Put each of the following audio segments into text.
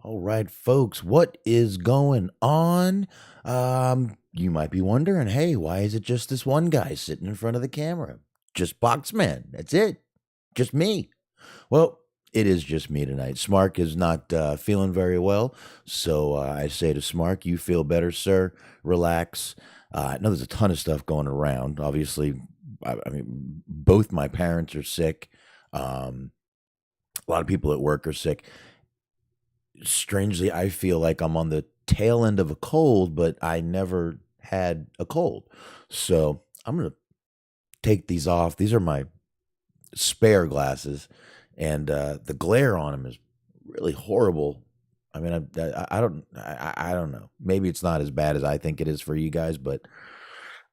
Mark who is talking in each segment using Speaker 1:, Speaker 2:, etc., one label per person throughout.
Speaker 1: All right, folks, what is going on? You might be wondering, hey, why is it just this one guy sitting in front of the camera? Just Boxman. That's it. Just me. Well, it is just me tonight. Smark is not feeling very well. So I say to Smark, you feel better, sir. Relax. I know there's a ton of stuff going around. Obviously, I mean, both my parents are sick. A lot of people at work are sick. Strangely, I feel like I'm on the tail end of a cold, but I never had a cold. So I'm going to take these off. These are my spare glasses, and the glare on them is really horrible. I mean, I don't know. Maybe it's not as bad as I think it is for you guys, but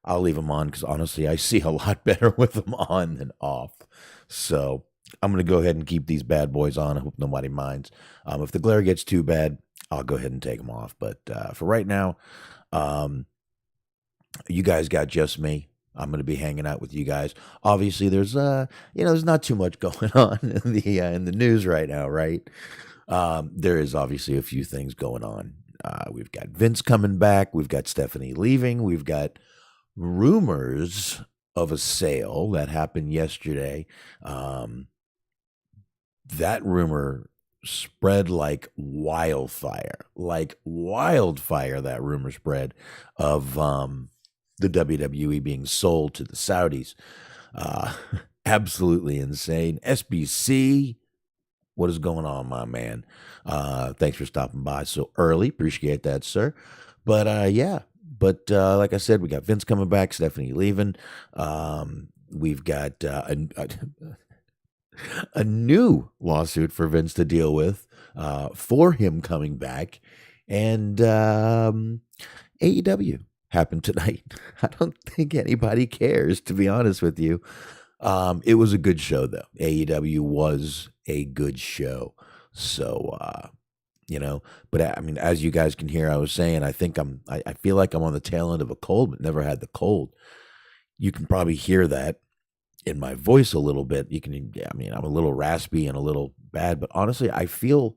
Speaker 1: I'll leave them on because honestly, I see a lot better with them on than off. So I'm going to go ahead and keep these bad boys on. I hope nobody minds. If the glare gets too bad, I'll go ahead and take them off. But for right now, you guys got just me. I'm going to be hanging out with you guys. Obviously, there's there's not too much going on in the news right now, right? There is obviously a few things going on. We've got Vince coming back. We've got Stephanie leaving. We've got rumors of a sale that happened yesterday. That rumor spread like wildfire. That rumor spread of the WWE being sold to the Saudis. Absolutely insane. SBC, what is going on, my man? Thanks for stopping by so early. Appreciate that, sir. But like I said, we got Vince coming back, Stephanie leaving. We've got a new lawsuit for Vince to deal with for him coming back. And AEW happened tonight. I don't think anybody cares, to be honest with you. It was a good show, though. AEW was a good show. So, but I mean, as you guys can hear, I was saying, I feel like I'm on the tail end of a cold, but never had the cold. You can probably hear that in my voice a little bit. I'm a little raspy and a little bad, but honestly, I feel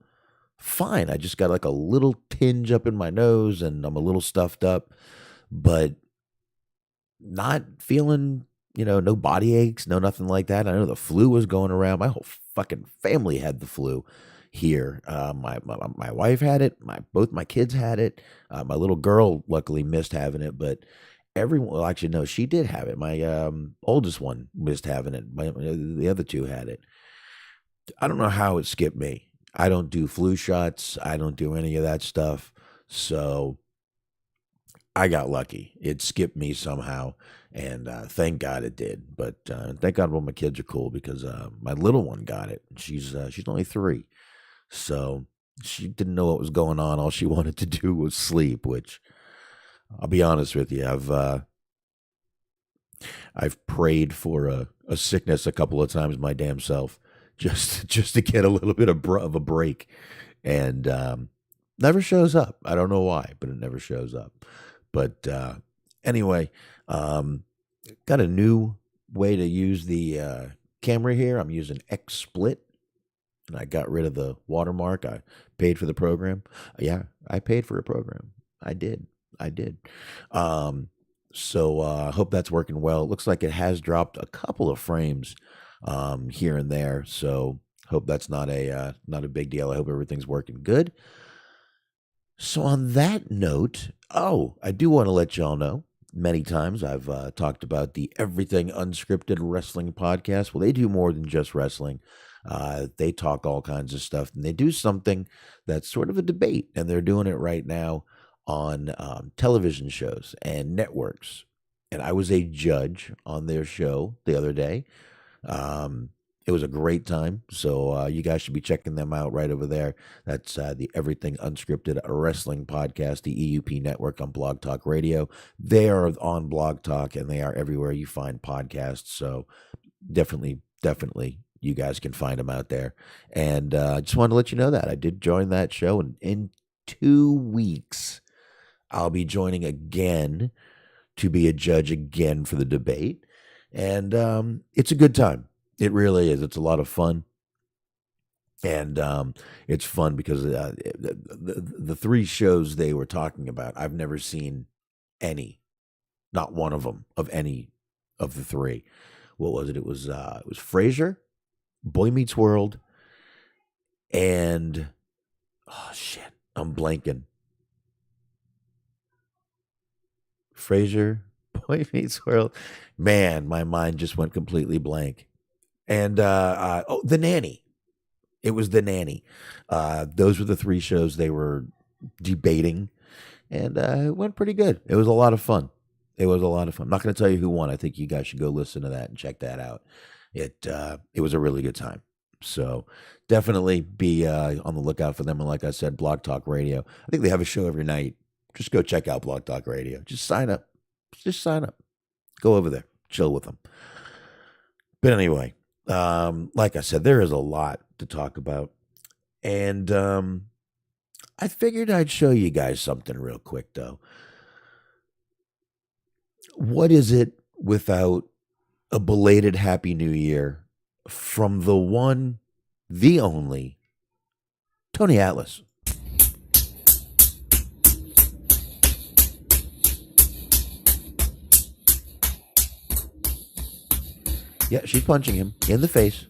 Speaker 1: fine. I just got like a little tinge up in my nose and I'm a little stuffed up, but not feeling, no body aches, no nothing like that. I know the flu was going around. My whole fucking family had the flu here. My wife had it. Both my kids had it. My little girl luckily missed having it, but everyone, well, actually, no, she did have it. My oldest one missed having it. The other two had it. I don't know how it skipped me. I don't do flu shots. I don't do any of that stuff. So I got lucky. It skipped me somehow, and thank God it did. But thank God, my kids are cool because my little one got it. She's only 3, so she didn't know what was going on. All she wanted to do was sleep, which I'll be honest with you, I've prayed for a sickness a couple of times my damn self, just to get a little bit of a break, and never shows up. I don't know why, but it never shows up. But anyway, got a new way to use the camera here. I'm using XSplit, and I got rid of the watermark. I paid for the program. Yeah, I paid for a program. I did. So I hope that's working well. It looks like it has dropped a couple of frames here and there. So hope that's not a big deal. I hope everything's working good. So on that note, I do want to let y'all know, many times I've talked about the Everything Unscripted Wrestling podcast. Well, they do more than just wrestling. They talk all kinds of stuff, and they do something that's sort of a debate, and they're doing it right now on television shows and networks. And I was a judge on their show the other day. It was a great time. So you guys should be checking them out right over there. That's the Everything Unscripted Wrestling podcast, the EUP network on Blog Talk Radio. They are on Blog Talk, and they are everywhere you find podcasts. So definitely, you guys can find them out there. And I just wanted to let you know that I did join that show. And in 2 weeks, I'll be joining again to be a judge again for the debate. And it's a good time. It really is. It's a lot of fun. And it's fun because the three shows they were talking about, I've never seen any, not one of them, of any of the three. What was it? It was Frasier, Boy Meets World, and oh shit, I'm blanking. Frasier, Boy Meets World. Man, my mind just went completely blank. And The Nanny. It was The Nanny. Those were the three shows they were debating, and it went pretty good. It was a lot of fun. It was a lot of fun. I'm not going to tell you who won. I think you guys should go listen to that and check that out. It was a really good time. So definitely be on the lookout for them. And like I said, Blog Talk Radio. I think they have a show every night. Just go check out Blog Talk Radio. Just sign up. Just sign up. Go over there. Chill with them. But anyway, like I said, there is a lot to talk about. And I figured I'd show you guys something real quick, though. What is it without a belated Happy New Year from the one, the only, Tony Atlas? Yeah, she's punching him in the face.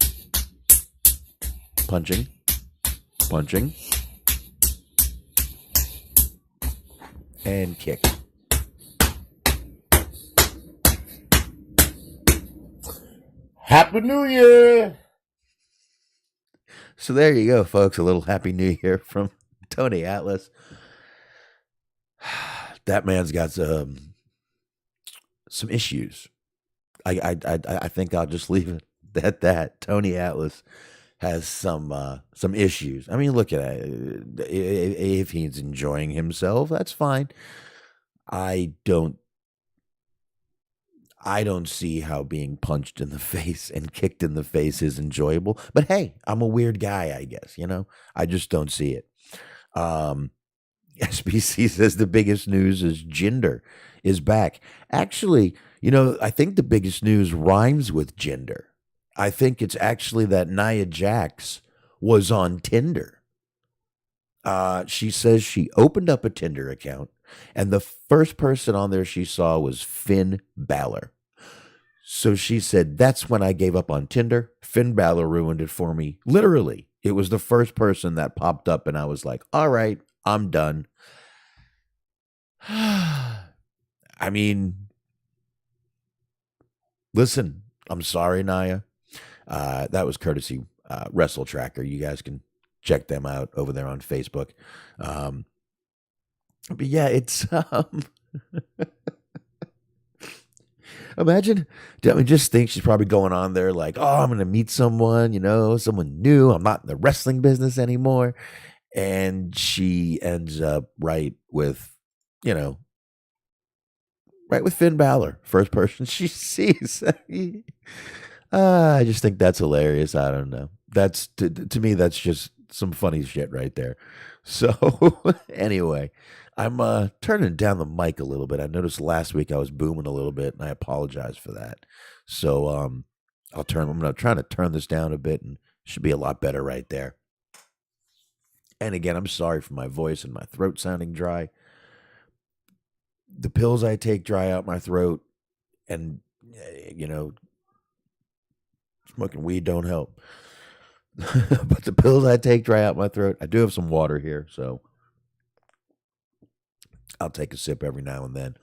Speaker 1: Punching. And kick. Happy New Year! So there you go, folks. A little Happy New Year from Tony Atlas. That man's got some issues. I think I'll just leave it at that. Tony Atlas has some issues. I mean, look at it. If he's enjoying himself, that's fine. I don't see how being punched in the face and kicked in the face is enjoyable. But hey, I'm a weird guy, I guess, I just don't see it. SBC says the biggest news is Jinder is back. Actually, I think the biggest news rhymes with Jinder. I think it's actually that Nia Jax was on Tinder. She says she opened up a Tinder account, and the first person on there she saw was Finn Balor. So she said, that's when I gave up on Tinder. Finn Balor ruined it for me. Literally, it was the first person that popped up, and I was like, all right, I'm done. I mean, listen, I'm sorry, Nia. That was courtesy Wrestle Tracker. You guys can check them out over there on Facebook. But yeah, it's imagine. Just think she's probably going on there like, oh, I'm going to meet someone, someone new. I'm not in the wrestling business anymore. And she ends up right with Finn Balor, first person she sees. I just think that's hilarious. I don't know. That's to me, that's just some funny shit right there. So anyway, I'm turning down the mic a little bit. I noticed last week I was booming a little bit, and I apologize for that. So I'm trying to turn this down a bit, and should be a lot better right there. And again, I'm sorry for my voice and my throat sounding dry. The pills I take dry out my throat, and smoking weed don't help. But the pills I take dry out my throat. I do have some water here, so I'll take a sip every now and then.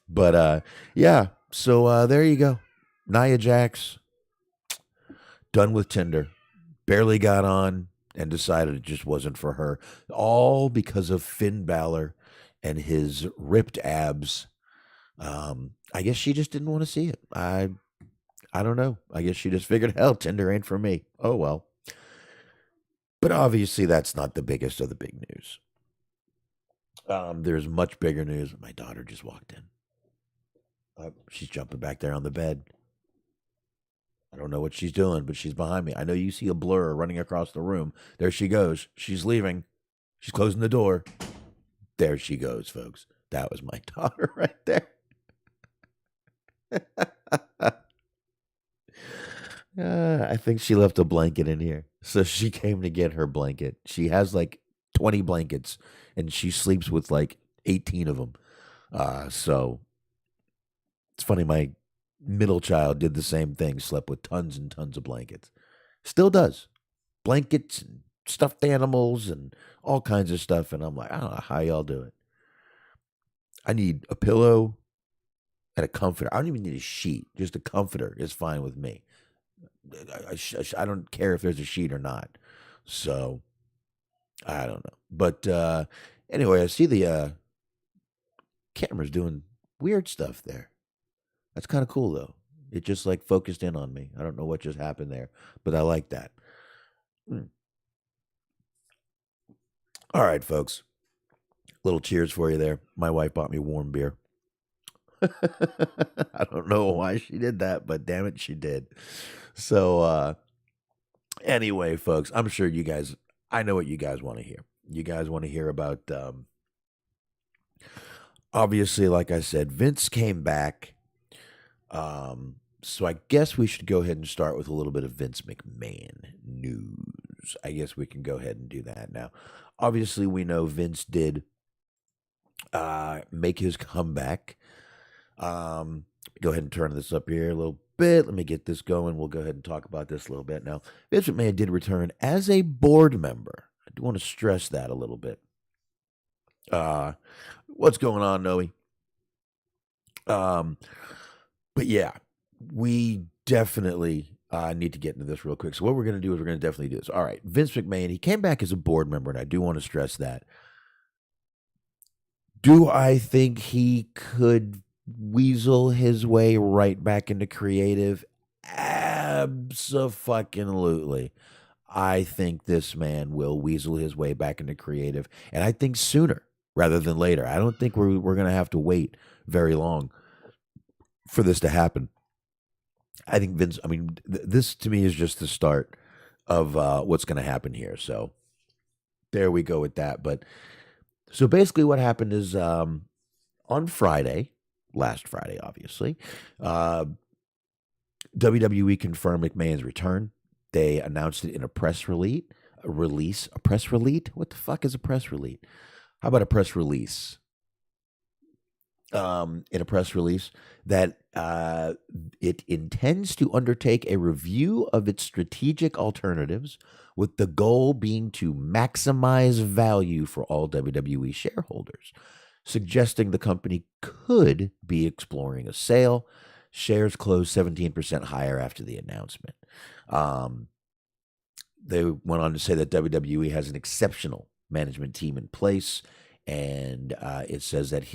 Speaker 1: But yeah, so there you go. Nia Jax, done with Tinder. Barely got on and decided it just wasn't for her. All because of Finn Balor and his ripped abs. I guess she just didn't want to see it. I don't know. I guess she just figured, hell, Tinder ain't for me. Oh, well. But obviously, that's not the biggest of the big news. There's much bigger news. My daughter just walked in. She's jumping back there on the bed. I don't know what she's doing, but she's behind me. I know you see a blur running across the room. There she goes. She's leaving. She's closing the door. There she goes, folks. That was my daughter right there. I think think she left a blanket in here. So she came to get her blanket. She has like 20 blankets and she sleeps with like 18 of them. So it's funny. My middle child did the same thing, slept with tons and tons of blankets. Still does. Blankets and stuffed animals and all kinds of stuff. And I'm like, I don't know how y'all do it. I need a pillow and a comforter. I don't even need a sheet. Just a comforter is fine with me. I don't care if there's a sheet or not. So I don't know. But anyway, I see the camera's doing weird stuff there. That's kind of cool though. It just like focused in on me. I don't know what just happened there, but I like that. All right, folks. Little cheers for you there. My wife bought me warm beer. I don't know why she did that, but damn it, she did. So anyway, folks, I'm sure you guys, I know what you guys want to hear. You guys want to hear about, obviously, like I said, Vince came back. So I guess we should go ahead and start with a little bit of Vince McMahon news. I guess we can go ahead and do that now. Obviously, we know Vince did make his comeback. Go ahead and turn this up here a little bit. Let me get this going. We'll go ahead and talk about this a little bit now. Vince McMahon did return as a board member. I do want to stress that a little bit. What's going on, Noe? But yeah, we definitely need to get into this real quick. So what we're going to do is we're going to definitely do this. All right, Vince McMahon, he came back as a board member, and I do want to stress that. Do I think he could weasel his way right back into creative? Abso-fucking-lutely. I think this man will weasel his way back into creative, and I think sooner rather than later. I don't think we're going to have to wait very long for this to happen. I think Vince, I mean, this to me is just the start of what's going to happen here. So there we go with that. But so basically what happened is on Friday, last Friday, obviously, WWE confirmed McMahon's return. They announced it in a press release. A press release? What the fuck is a press release? How about a press release? In a press release that it intends to undertake a review of its strategic alternatives with the goal being to maximize value for all WWE shareholders, suggesting the company could be exploring a sale. Shares closed 17% higher after the announcement. They went on to say that WWE has an exceptional management team in place. And it says that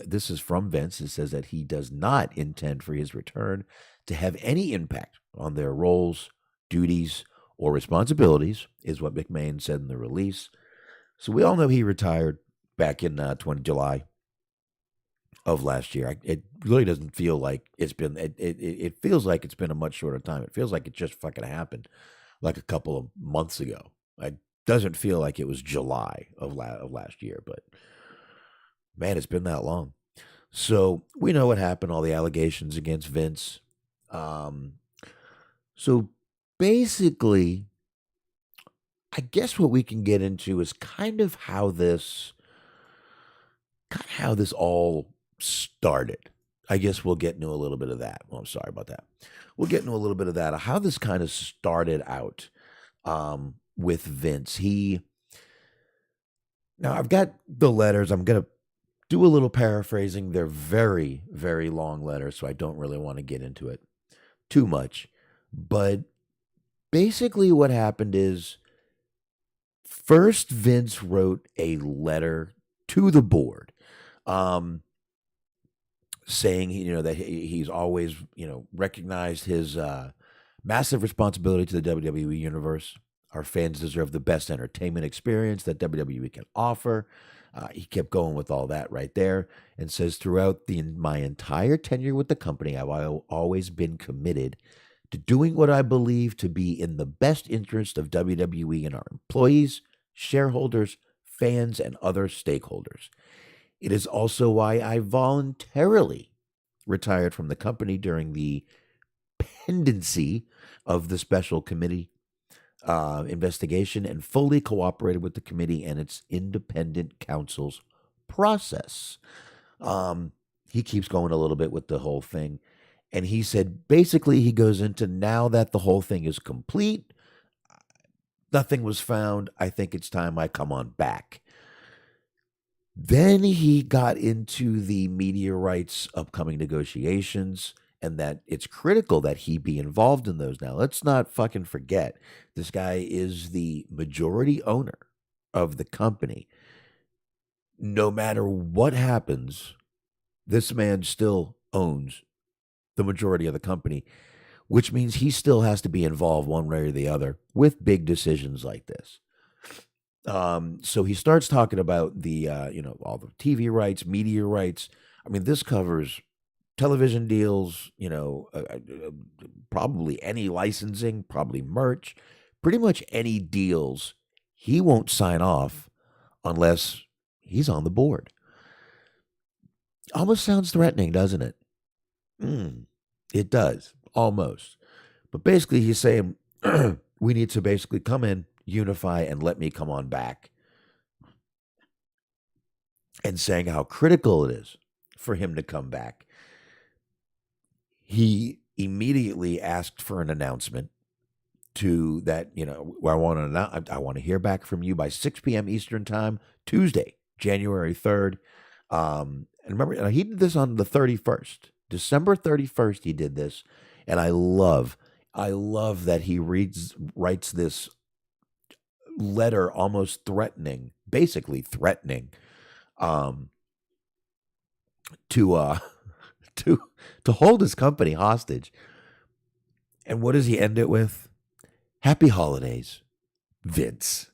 Speaker 1: this is from Vince. It says that he does not intend for his return to have any impact on their roles, duties, or responsibilities, is what McMahon said in the release. So we all know he retired back in July of last year. It really doesn't feel like it's been, it feels like it's been a much shorter time. It feels like it just fucking happened like a couple of months ago. Doesn't feel like it was July of last year, but man, it's been that long. So we know what happened, all the allegations against Vince. So basically, I guess what we can get into is kind of how this all started. I guess we'll get into a little bit of that. Well, I'm sorry about that. We'll get into a little bit of that, how this kind of started out. With Vince. Now I've got the letters. I'm going to do a little paraphrasing. They're very, very long letters, so I don't really want to get into it too much. But basically what happened is first Vince wrote a letter to the board saying, that he's always, recognized his massive responsibility to the WWE universe. Our fans deserve the best entertainment experience that WWE can offer. He kept going with all that right there and says, throughout my entire tenure with the company, I've always been committed to doing what I believe to be in the best interest of WWE and our employees, shareholders, fans, and other stakeholders. It is also why I voluntarily retired from the company during the independency of the special committee investigation and fully cooperated with the committee and its independent counsel's process. Um, he keeps going a little bit with the whole thing. And he said, basically, he goes into now that the whole thing is complete, nothing was found. I think it's time I come on back. Then he got into the media rights upcoming negotiations and that it's critical that he be involved in those. Now, let's not fucking forget, this guy is the majority owner of the company. No matter what happens, this man still owns the majority of the company, which means he still has to be involved one way or the other with big decisions like this. So he starts talking about the, all the TV rights, media rights. I mean, this covers television deals, probably any licensing, probably merch, pretty much any deals. He won't sign off unless he's on the board. Almost sounds threatening, doesn't it? It does, almost. But basically, he's saying we need to basically come in, unify, and let me come on back. And saying how critical it is for him to come back. He immediately asked for an announcement to that, I want to hear back from you by 6 p.m. Eastern time, Tuesday, January 3rd. And remember, he did this on the 31st. December 31st, he did this. And I love that he writes this letter almost threatening, basically threatening, to hold his company hostage. And what does he end it with? Happy holidays, Vince.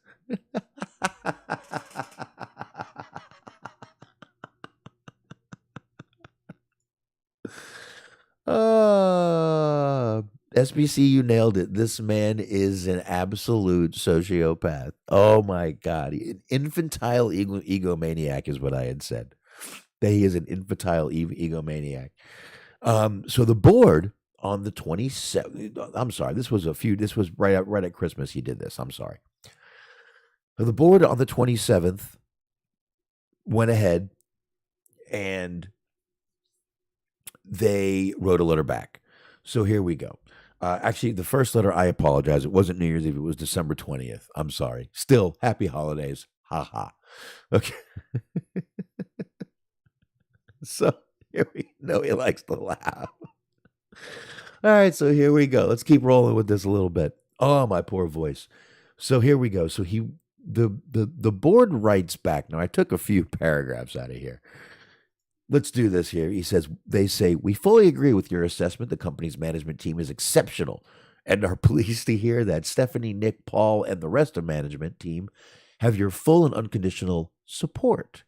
Speaker 1: SBC, you nailed it. This man is an absolute sociopath. Oh my God. An infantile egomaniac is what I had said. That he is an infantile egomaniac. So the board on the 27th, I'm sorry, this was right at Christmas he did this. I'm sorry. The board on the 27th went ahead and they wrote a letter back. So here we go. Actually, the first letter, I apologize. It wasn't New Year's Eve. It was December 20th. I'm sorry. Still, happy holidays. Ha ha. Okay. So here we know he likes to laugh. All right, so here we go. Let's keep rolling with this a little bit. Oh, my poor voice. So here we go. So the board writes back. Now, I took a few paragraphs out of here. Let's do this here. He says, they say, we fully agree with your assessment. The company's management team is exceptional and are pleased to hear that Stephanie, Nick, Paul, and the rest of management team have your full and unconditional support.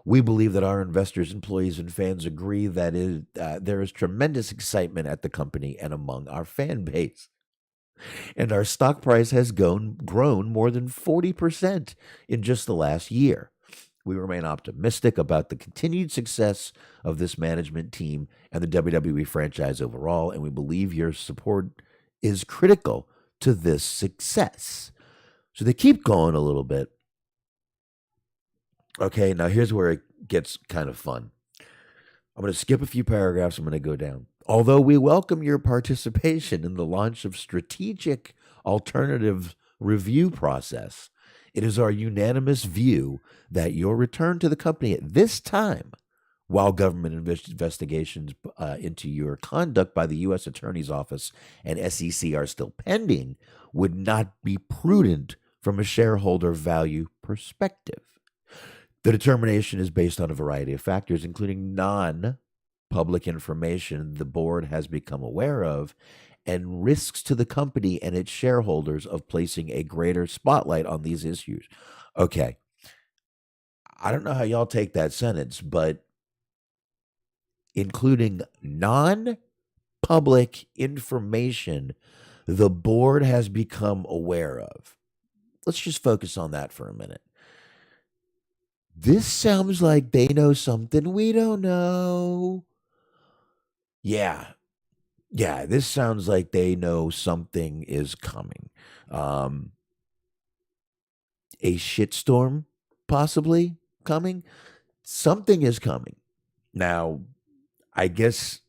Speaker 1: We believe that our investors, employees, and fans agree that there is tremendous excitement at the company and among our fan base. And our stock price has grown more than 40% in just the last year. We remain optimistic about the continued success of this management team and the WWE franchise overall, and we believe your support is critical to this success. So they keep going a little bit. Okay, now here's where it gets kind of fun. I'm going to skip a few paragraphs. I'm going to go down. Although we welcome your participation in the launch of strategic alternative review process, it is our unanimous view that your return to the company at this time, while government investigations into your conduct by the U.S. Attorney's Office and SEC are still pending, would not be prudent from a shareholder value perspective. The determination is based on a variety of factors, including non-public information the board has become aware of and risks to the company and its shareholders of placing a greater spotlight on these issues. Okay. I don't know how y'all take that sentence, but including non-public information the board has become aware of. Let's just focus on that for a minute. This sounds like they know something we don't know. Yeah. Yeah, this sounds like they know something is coming. Um, a shitstorm possibly coming. Something is coming. Now, I guess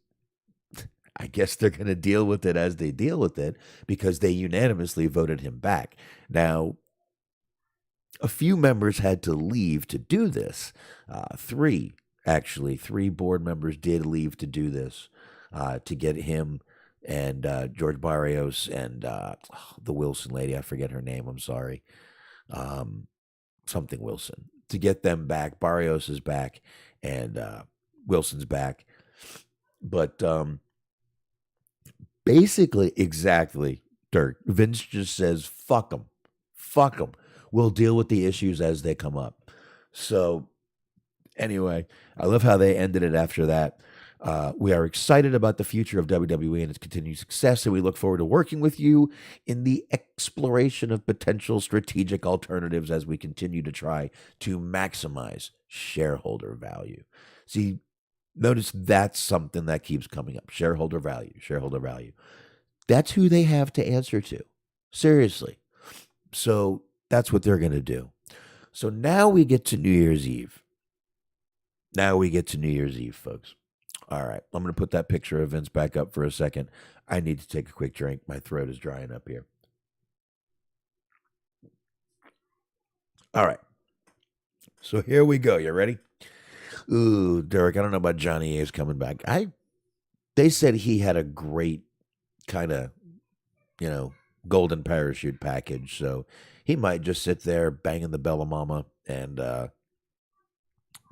Speaker 1: I guess they're going to deal with it as they deal with it because they unanimously voted him back. Now, a few members had to leave to do this. Three, actually, three board members did leave to do this to get him and George Barrios and the Wilson lady. I forget her name. I'm sorry. Um, Something Wilson. To get them back. Barrios is back and Wilson's back. But basically, exactly, Dirk. Vince just says, fuck them. Fuck them. We'll deal with the issues as they come up. So, anyway, I love how they ended it after that. We are excited about the future of WWE and its continued success, and we look forward to working with you in the exploration of potential strategic alternatives as we continue to try to maximize shareholder value. See, notice that's something that keeps coming up. Shareholder value, shareholder value. That's who they have to answer to. Seriously. So that's what they're going to do. So now we get to New Year's Eve. Now we get to New Year's Eve, folks. All right. I'm going to put that picture of Vince back up for a second. I need to take a quick drink. My throat is drying up here. All right. So here we go. You ready? Ooh, Derek, I don't know about Johnny Ace coming back. They said he had a great kind of, you know, golden parachute package. So he might just sit there banging the Bella Mama and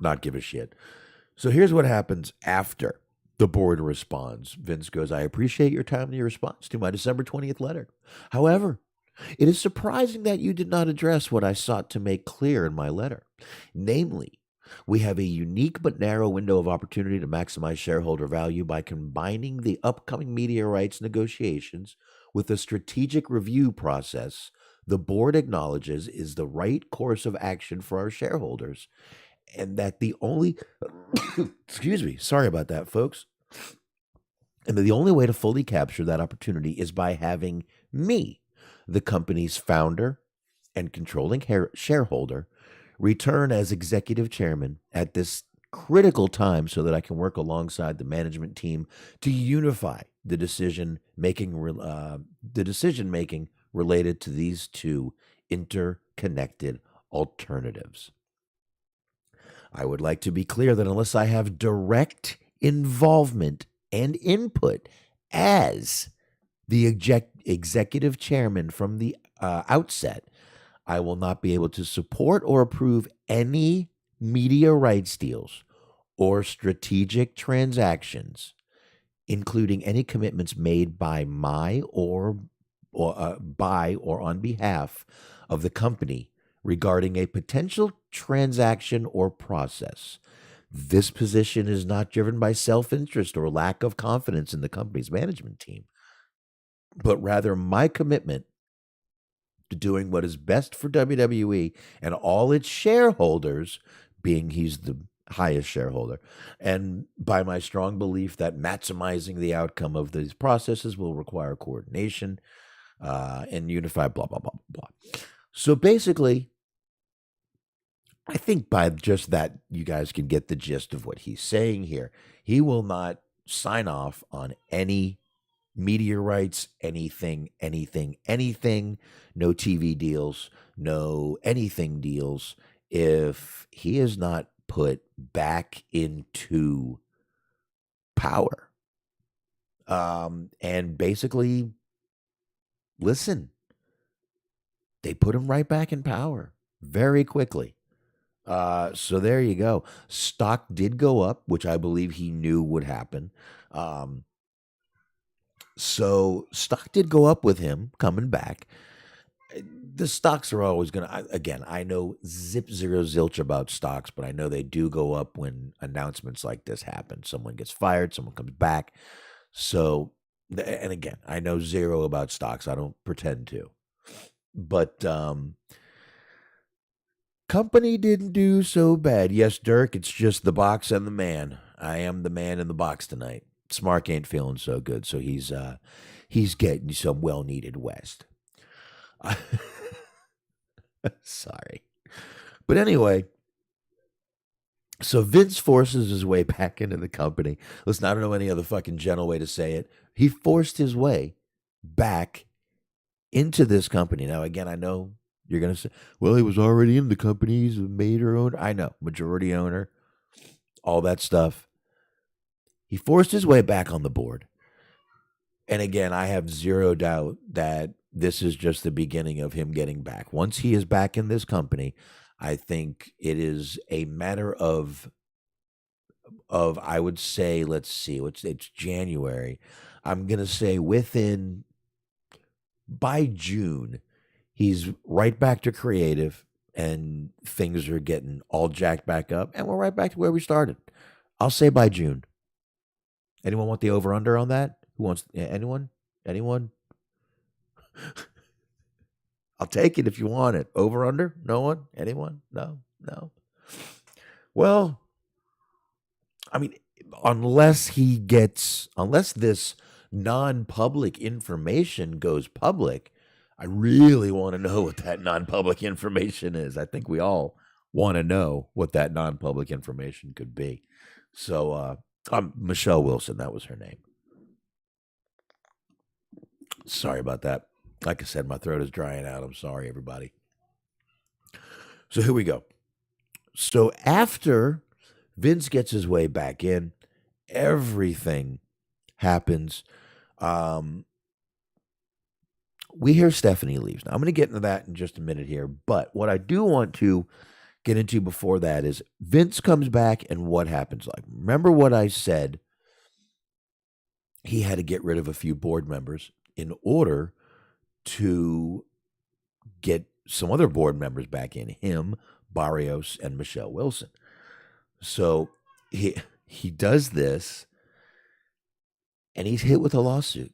Speaker 1: not give a shit. So here's what happens after the board responds. Vince goes, I appreciate your timely response to my December 20th letter. However, it is surprising that you did not address what I sought to make clear in my letter. Namely, we have a unique but narrow window of opportunity to maximize shareholder value by combining the upcoming media rights negotiations with a strategic review process the board acknowledges is the right course of action for our shareholders, and that the only excuse me, sorry about that, folks. And the only way to fully capture that opportunity is by having me, the company's founder and controlling shareholder, return as executive chairman at this critical time so that I can work alongside the management team to unify the decision making related to these two interconnected alternatives. I would like to be clear that unless I have direct involvement and input as the executive chairman from the outset, I will not be able to support or approve any media rights deals or strategic transactions, including any commitments made by my by or on behalf of the company regarding a potential transaction or process. This position is not driven by self-interest or lack of confidence in the company's management team, but rather my commitment to doing what is best for WWE and all its shareholders, being he's the highest shareholder, and by my strong belief that maximizing the outcome of these processes will require coordination and unified blah, blah, blah, blah, blah. So basically, I think by just that, you guys can get the gist of what he's saying here. He will not sign off on any media rights, anything, no TV deals, no anything deals, if he is not put back into power. And basically, listen, they put him right back in power very quickly. So there you go. Stock did go up, which I believe he knew would happen. So stock did go up with him coming back. The stocks are always going to, again, I know zip zero zilch about stocks, but I know they do go up when announcements like this happen. Someone gets fired, someone comes back. So, and again, I know zero about stocks. I don't pretend to. But company didn't do so bad. Yes, Dirk, it's just the box and the man. I am the man in the box tonight. Smark ain't feeling so good, so he's getting some well needed rest. Sorry. But anyway, so Vince forces his way back into the company. Listen, I don't know any other fucking gentle way to say it. He forced his way back into this company. Now, again, I know you're going to say, well, he was already in the company. He's a major owner. I know, majority owner, all that stuff. He forced his way back on the board. And again, I have zero doubt that this is just the beginning of him getting back. Once he is back in this company, I think it is a matter of I would say, let's see, it's January. I'm gonna say by June, he's right back to creative, and things are getting all jacked back up, and we're right back to where we started. I'll say by June. Anyone want the over under on that? Who wants anyone? Anyone? I'll take it if you want it. Over under? No one? Anyone? No? No. Well, I mean, unless this non-public information goes public, I really want to know what that non-public information is. I think we all want to know what that non-public information could be. So, Michelle Wilson, that was her name. Sorry about that. Like I said, my throat is drying out. I'm sorry, everybody. So here we go. So after Vince gets his way back in, everything happens. We hear Stephanie leaves. Now, I'm going to get into that in just a minute here. But what I do want to get into before that is Vince comes back and what happens. Like, remember what I said? He had to get rid of a few board members in order to get some other board members back in, him, Barrios, and Michelle Wilson. So he does this, and he's hit with a lawsuit.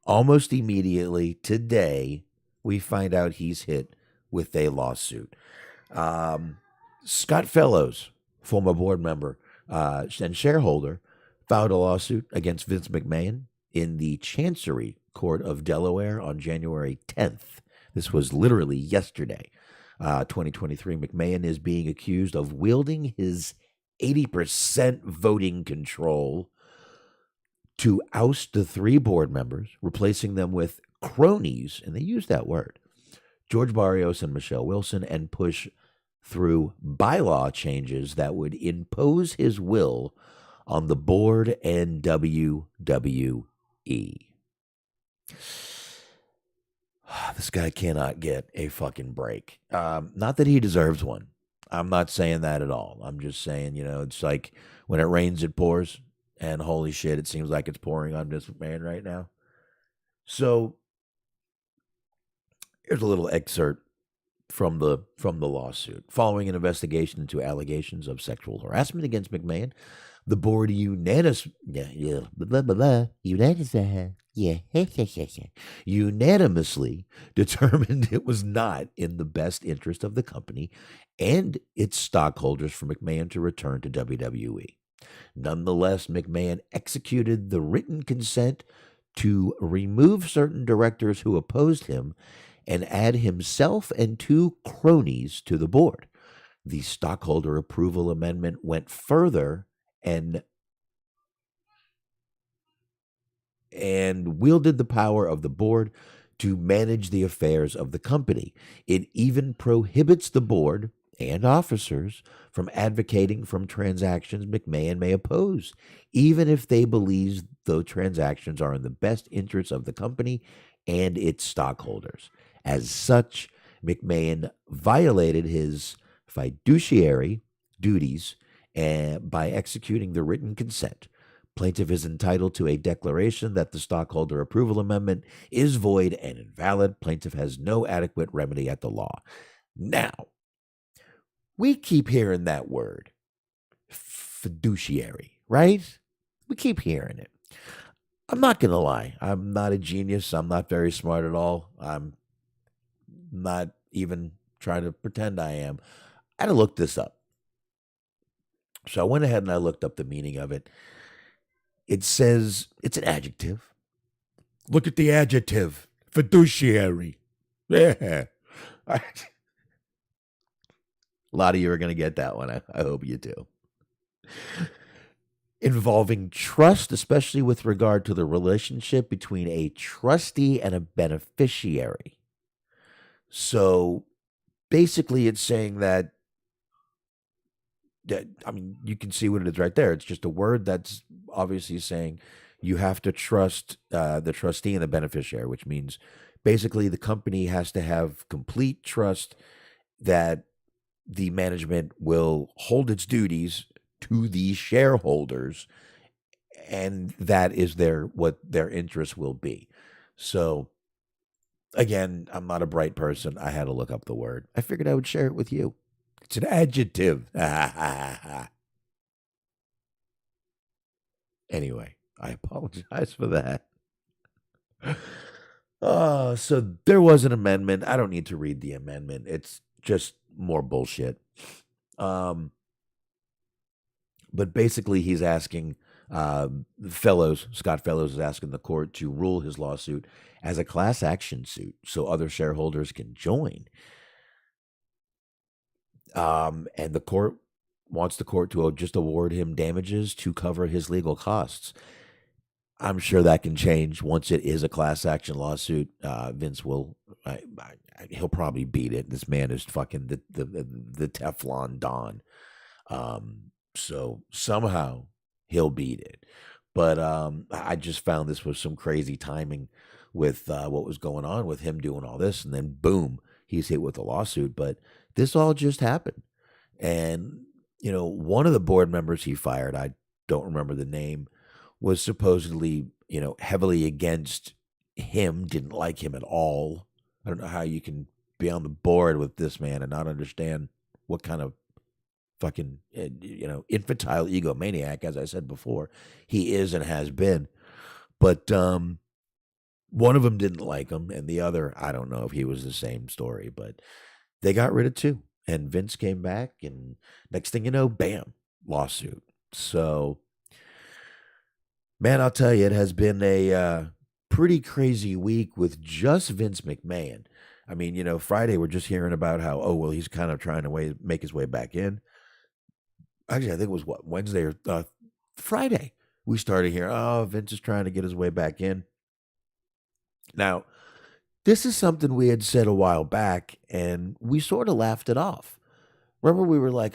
Speaker 1: Almost immediately today, we find out he's hit with a lawsuit. Scott Fellows, former board member and shareholder, filed a lawsuit against Vince McMahon in the Chancery Court of Delaware on January 10th. This was literally yesterday, 2023. McMahon is being accused of wielding his 80% voting control to oust the 3 board members, replacing them with cronies, and they use that word, George Barrios and Michelle Wilson, and push through bylaw changes that would impose his will on the board and WWE. This guy cannot get a fucking break. Not that he deserves one. I'm not saying that at all. I'm just saying, it's like when it rains, it pours. And holy shit, it seems like it's pouring on Vince McMahon right now. So here's a little excerpt from the lawsuit. Following an investigation into allegations of sexual harassment against McMahon, the board unanimously determined it was not in the best interest of the company and its stockholders for McMahon to return to WWE. Nonetheless, McMahon executed the written consent to remove certain directors who opposed him and add himself and 2 cronies to the board. The stockholder approval amendment went further and wielded the power of the board to manage the affairs of the company. It even prohibits the board and officers from advocating from transactions McMahon may oppose, even if they believe those transactions are in the best interests of the company and its stockholders. As such, McMahon violated his fiduciary duties by executing the written consent. Plaintiff is entitled to a declaration that the stockholder approval amendment is void and invalid. Plaintiff has no adequate remedy at the law. Now, we keep hearing that word, fiduciary, right? We keep hearing it. I'm not going to lie. I'm not a genius. I'm not very smart at all. I'm not even trying to pretend I am. I had to look this up. So I went ahead and I looked up the meaning of it. It says it's an adjective. Look at the adjective. Fiduciary. Yeah. A lot of you are going to get that one. I hope you do. Involving trust, especially with regard to the relationship between a trustee and a beneficiary. So basically, it's saying that I mean, you can see what it is right there. It's just a word that's obviously saying you have to trust the trustee and the beneficiary, which means basically the company has to have complete trust that the management will hold its duties to the shareholders, and that is what their interest will be. So again, I'm not a bright person. I had to look up the word. I figured I would share it with you. It's an adjective. Anyway, I apologize for that. So there was an amendment. I don't need to read the amendment. It's just more bullshit. But basically, he's asking Scott Fellows is asking the court to rule his lawsuit as a class action suit so other shareholders can join. And the court wants the court to just award him damages to cover his legal costs. I'm sure that can change once it is a class action lawsuit. Vince will, he'll probably beat it. This man is fucking the Teflon Don. So somehow he'll beat it. But I just found this was some crazy timing with what was going on with him doing all this. And then boom, he's hit with a lawsuit. But this all just happened. And, one of the board members he fired, I don't remember the name, was supposedly, heavily against him, didn't like him at all. I don't know how you can be on the board with this man and not understand what kind of fucking, infantile egomaniac, as I said before, he is and has been. But one of them didn't like him, and the other, I don't know if he was the same story, but they got rid of two. And Vince came back, and next thing you know, bam, lawsuit. So, man, I'll tell you, it has been a pretty crazy week with just Vince McMahon. I mean, Friday we're just hearing about how, he's kind of trying to make his way back in. Actually, I think it was Wednesday or Friday. We started hearing, Vince is trying to get his way back in. Now, this is something we had said a while back, and we sort of laughed it off. Remember, we were like,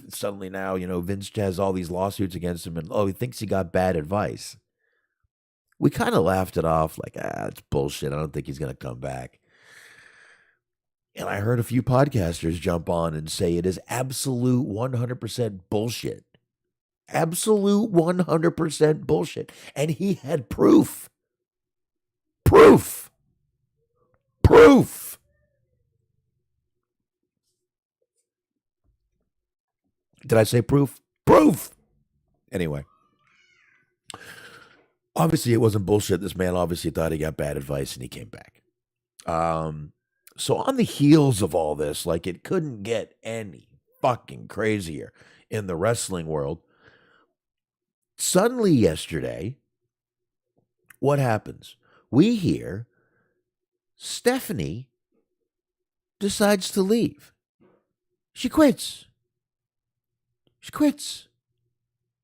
Speaker 1: suddenly now, Vince has all these lawsuits against him, and, he thinks he got bad advice. We kind of laughed it off, like, it's bullshit. I don't think he's going to come back. And I heard a few podcasters jump on and say it is absolute 100% bullshit. Absolute 100% bullshit. And he had proof. Proof. Did I say proof? Proof. Anyway. Obviously, it wasn't bullshit. This man obviously thought he got bad advice and he came back. So on the heels of all this, like it couldn't get any fucking crazier in the wrestling world. Suddenly yesterday, what happens? We hear Stephanie decides to leave. She quits.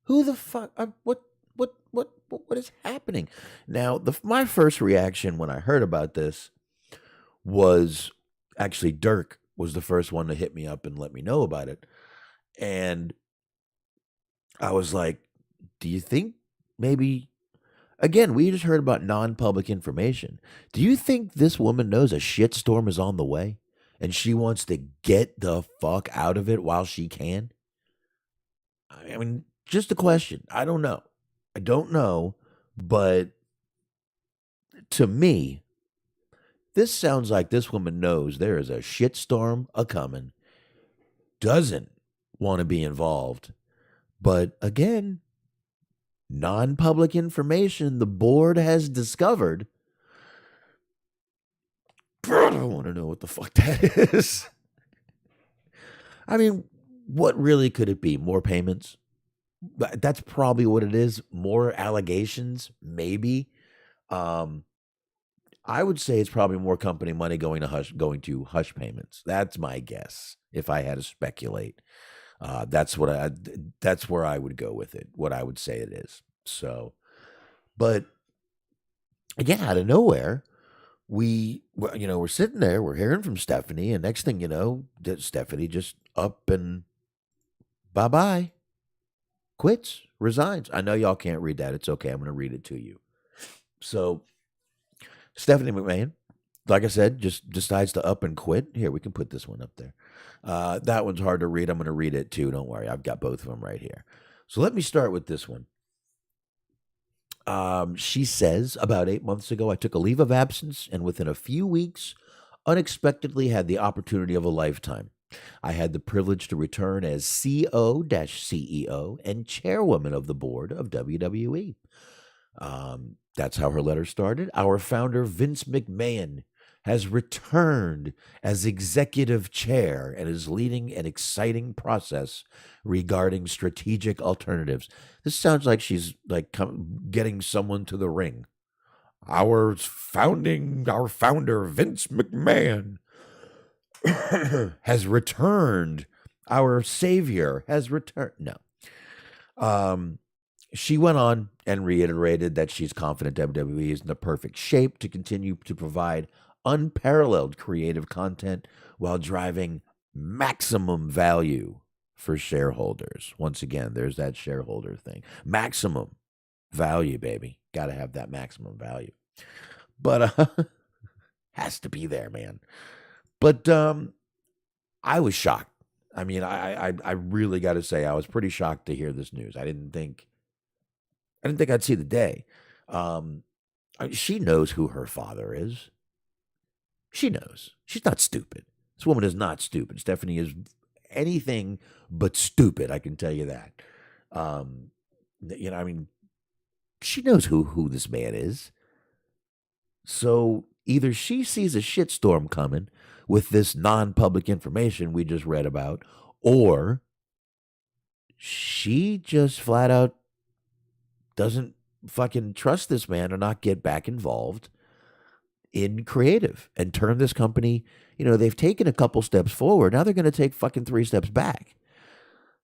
Speaker 1: Who the fuck? What is happening? Now, my first reaction when I heard about this was actually Dirk was the first one to hit me up and let me know about it. And I was like, do you think maybe, again, we just heard about non-public information. Do you think this woman knows a shitstorm is on the way and she wants to get the fuck out of it while she can? I mean, just a question. I don't know, but to me, this sounds like this woman knows there is a shitstorm a-coming, doesn't want to be involved. But again, non-public information the board has discovered. I don't want to know what the fuck that is. I mean, what really could it be? More payments? But that's probably what it is. More allegations, maybe. Um, I would say it's probably more company money going to hush payments. That's my guess. If I had to speculate, that's what that's where I would go with it. What I would say it is. So, but again, out of nowhere, we're sitting there, we're hearing from Stephanie, and next thing you know, Stephanie just up and bye bye, quits, resigns. I know y'all can't read that. It's okay. I'm going to read it to you. So Stephanie McMahon, like I said, just decides to up and quit. Here, we can put this one up there. That one's hard to read. I'm going to read it too. Don't worry. I've got both of them right here. So let me start with this one. She says, about 8 months ago, I took a leave of absence and within a few weeks, unexpectedly had the opportunity of a lifetime. I had the privilege to return as CEO and chairwoman of the board of WWE. That's how her letter started. Our founder, Vince McMahon, has returned as executive chair and is leading an exciting process regarding strategic alternatives. This sounds like she's like getting someone to the ring. Our founder, Vince McMahon, has returned. Our savior has returned. No. She went on and reiterated that she's confident WWE is in the perfect shape to continue to provide unparalleled creative content while driving maximum value for shareholders. Once again, there's that shareholder thing. Maximum value, baby. Got to have that maximum value. But has to be there, man. But I was shocked. I mean, I really got to say I was pretty shocked to hear this news. I didn't think I'd see the day. She knows who her father is. She knows. She's not stupid. This woman is not stupid. Stephanie is anything but stupid, I can tell you that. I mean, she knows who this man is. So either she sees a shitstorm coming with this non-public information we just read about, or she just flat out doesn't fucking trust this man or not get back involved in creative and turn this company. They've taken a couple steps forward. Now they're going to take fucking 3 steps back.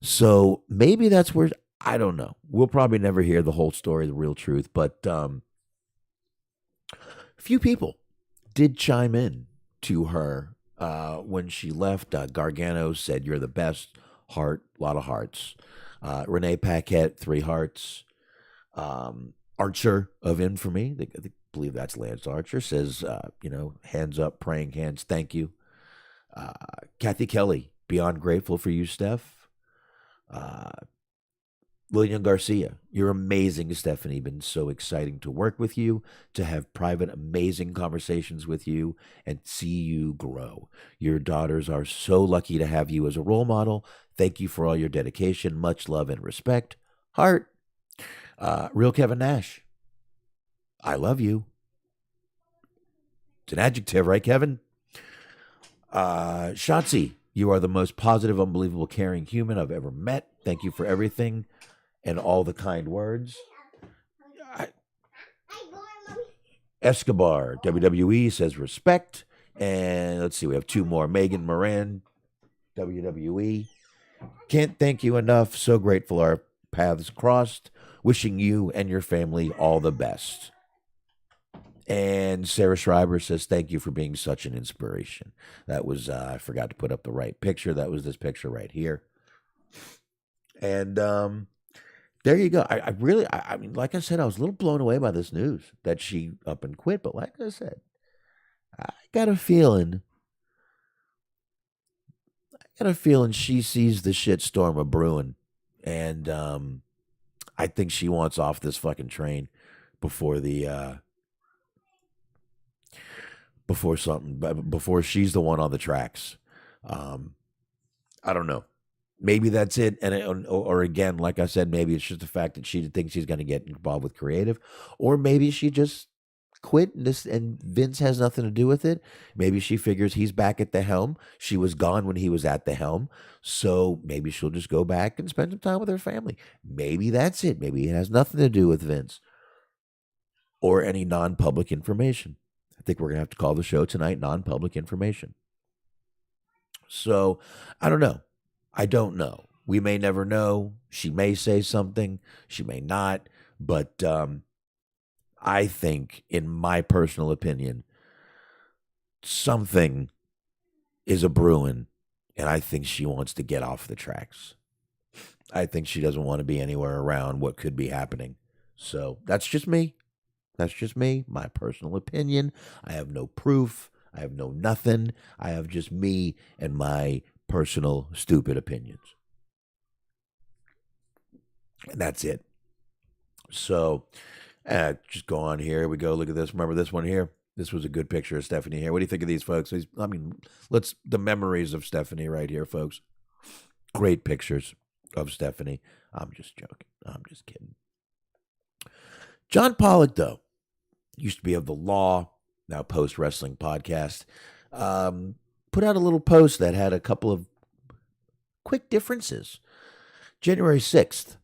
Speaker 1: So maybe that's where, I don't know. We'll probably never hear the whole story, the real truth, but few people did chime in to her when she left. Gargano said, "You're the best." Heart, a lot of hearts. Renee Paquette, 3 hearts. Archer of Infamy, I believe that's Lance Archer, says, hands up, praying hands, thank you. Kathy Kelly, beyond grateful for you, Steph. William Garcia, you're amazing, Stephanie. Been so exciting to work with you, to have private, amazing conversations with you, and see you grow. Your daughters are so lucky to have you as a role model. Thank you for all your dedication. Much love and respect. Heart. Real Kevin Nash, I love you. It's an adjective, right, Kevin? Shotzi, you are the most positive, unbelievable, caring human I've ever met. Thank you for everything and all the kind words. Escobar, WWE says respect. And let's see, we have 2 more. Megan Moran, WWE. Can't thank you enough. So grateful our paths crossed. Wishing you and your family all the best. And Sarah Schreiber says, thank you for being such an inspiration. That was, I forgot to put up the right picture. That was this picture right here. And there you go. I really, mean, like I said, I was a little blown away by this news that she up and quit. But like I said, I got a feeling she sees the shitstorm of brewing. And I think she wants off this fucking train before before she's the one on the tracks. I don't know. Maybe that's it. Or again, like I said, maybe it's just the fact that she thinks she's going to get involved with creative, or maybe she just quit and Vince has nothing to do with it. Maybe she figures he's back at the helm. She was gone when he was at the helm. So maybe she'll just go back and spend some time with her family. Maybe that's it. Maybe it has nothing to do with Vince or any non public information. I think we're going to have to call the show tonight non public information. So I don't know. I don't know. We may never know. She may say something. She may not. But I think, in my personal opinion, something is a brewing, and I think she wants to get off the tracks. I think she doesn't want to be anywhere around what could be happening. So that's just me. That's just me, my personal opinion. I have no proof. I have no nothing. I have just me and my personal stupid opinions. And that's it. So just go on here. We go. Look at this. Remember this one here? This was a good picture of Stephanie here. What do you think of these folks? I mean, the memories of Stephanie right here, folks. Great pictures of Stephanie. I'm just joking. I'm just kidding. John Pollock, though, used to be of The Law, now Post Wrestling Podcast, put out a little post that had a couple of quick differences. January 6th,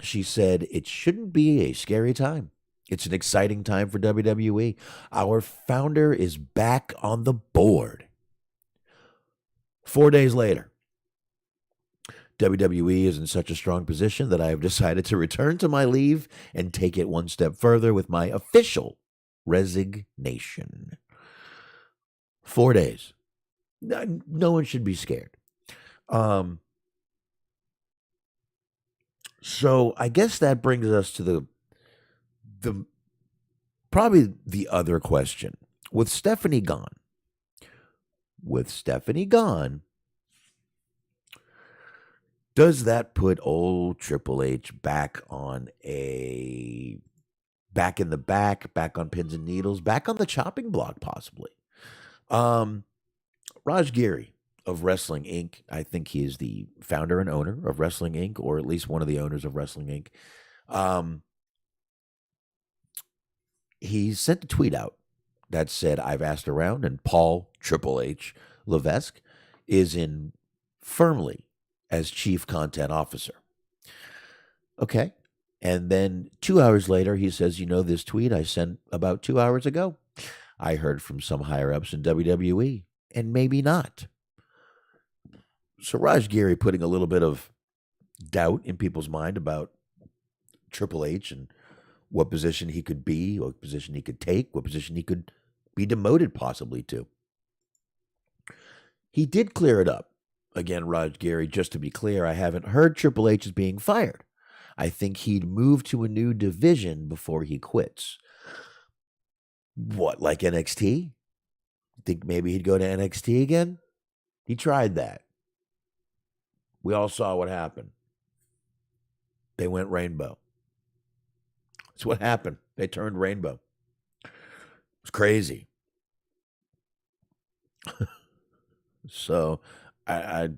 Speaker 1: she said, "It shouldn't be a scary time. It's an exciting time for WWE. Our founder is back on the board." 4 days later, WWE is in such a strong position that I have decided to return to my leave and take it one step further with my official resignation. 4 days. No one should be scared. So I guess that brings us to the probably the other question. With Stephanie gone, does that put old Triple H back on back on pins and needles, back on the chopping block, possibly? Raj Giri of Wrestling Inc. I think he is the founder and owner of Wrestling Inc., or at least one of the owners of Wrestling Inc. He sent a tweet out that said, "I've asked around, and Paul Triple H Levesque is in firmly as Chief Content Officer." Okay. And then 2 hours later, he says, "This tweet I sent about 2 hours ago, I heard from some higher-ups in WWE, and maybe not." So Raj Giri putting a little bit of doubt in people's mind about Triple H and what position he could be, what position he could take, what position he could be demoted possibly to. He did clear it up. Again, Raj Giri, just to be clear, I haven't heard Triple H is being fired. I think he'd move to a new division before he quits. What, like NXT? Think maybe he'd go to NXT again? He tried that. We all saw what happened. They went rainbow. That's what happened. They turned rainbow. It was crazy. So I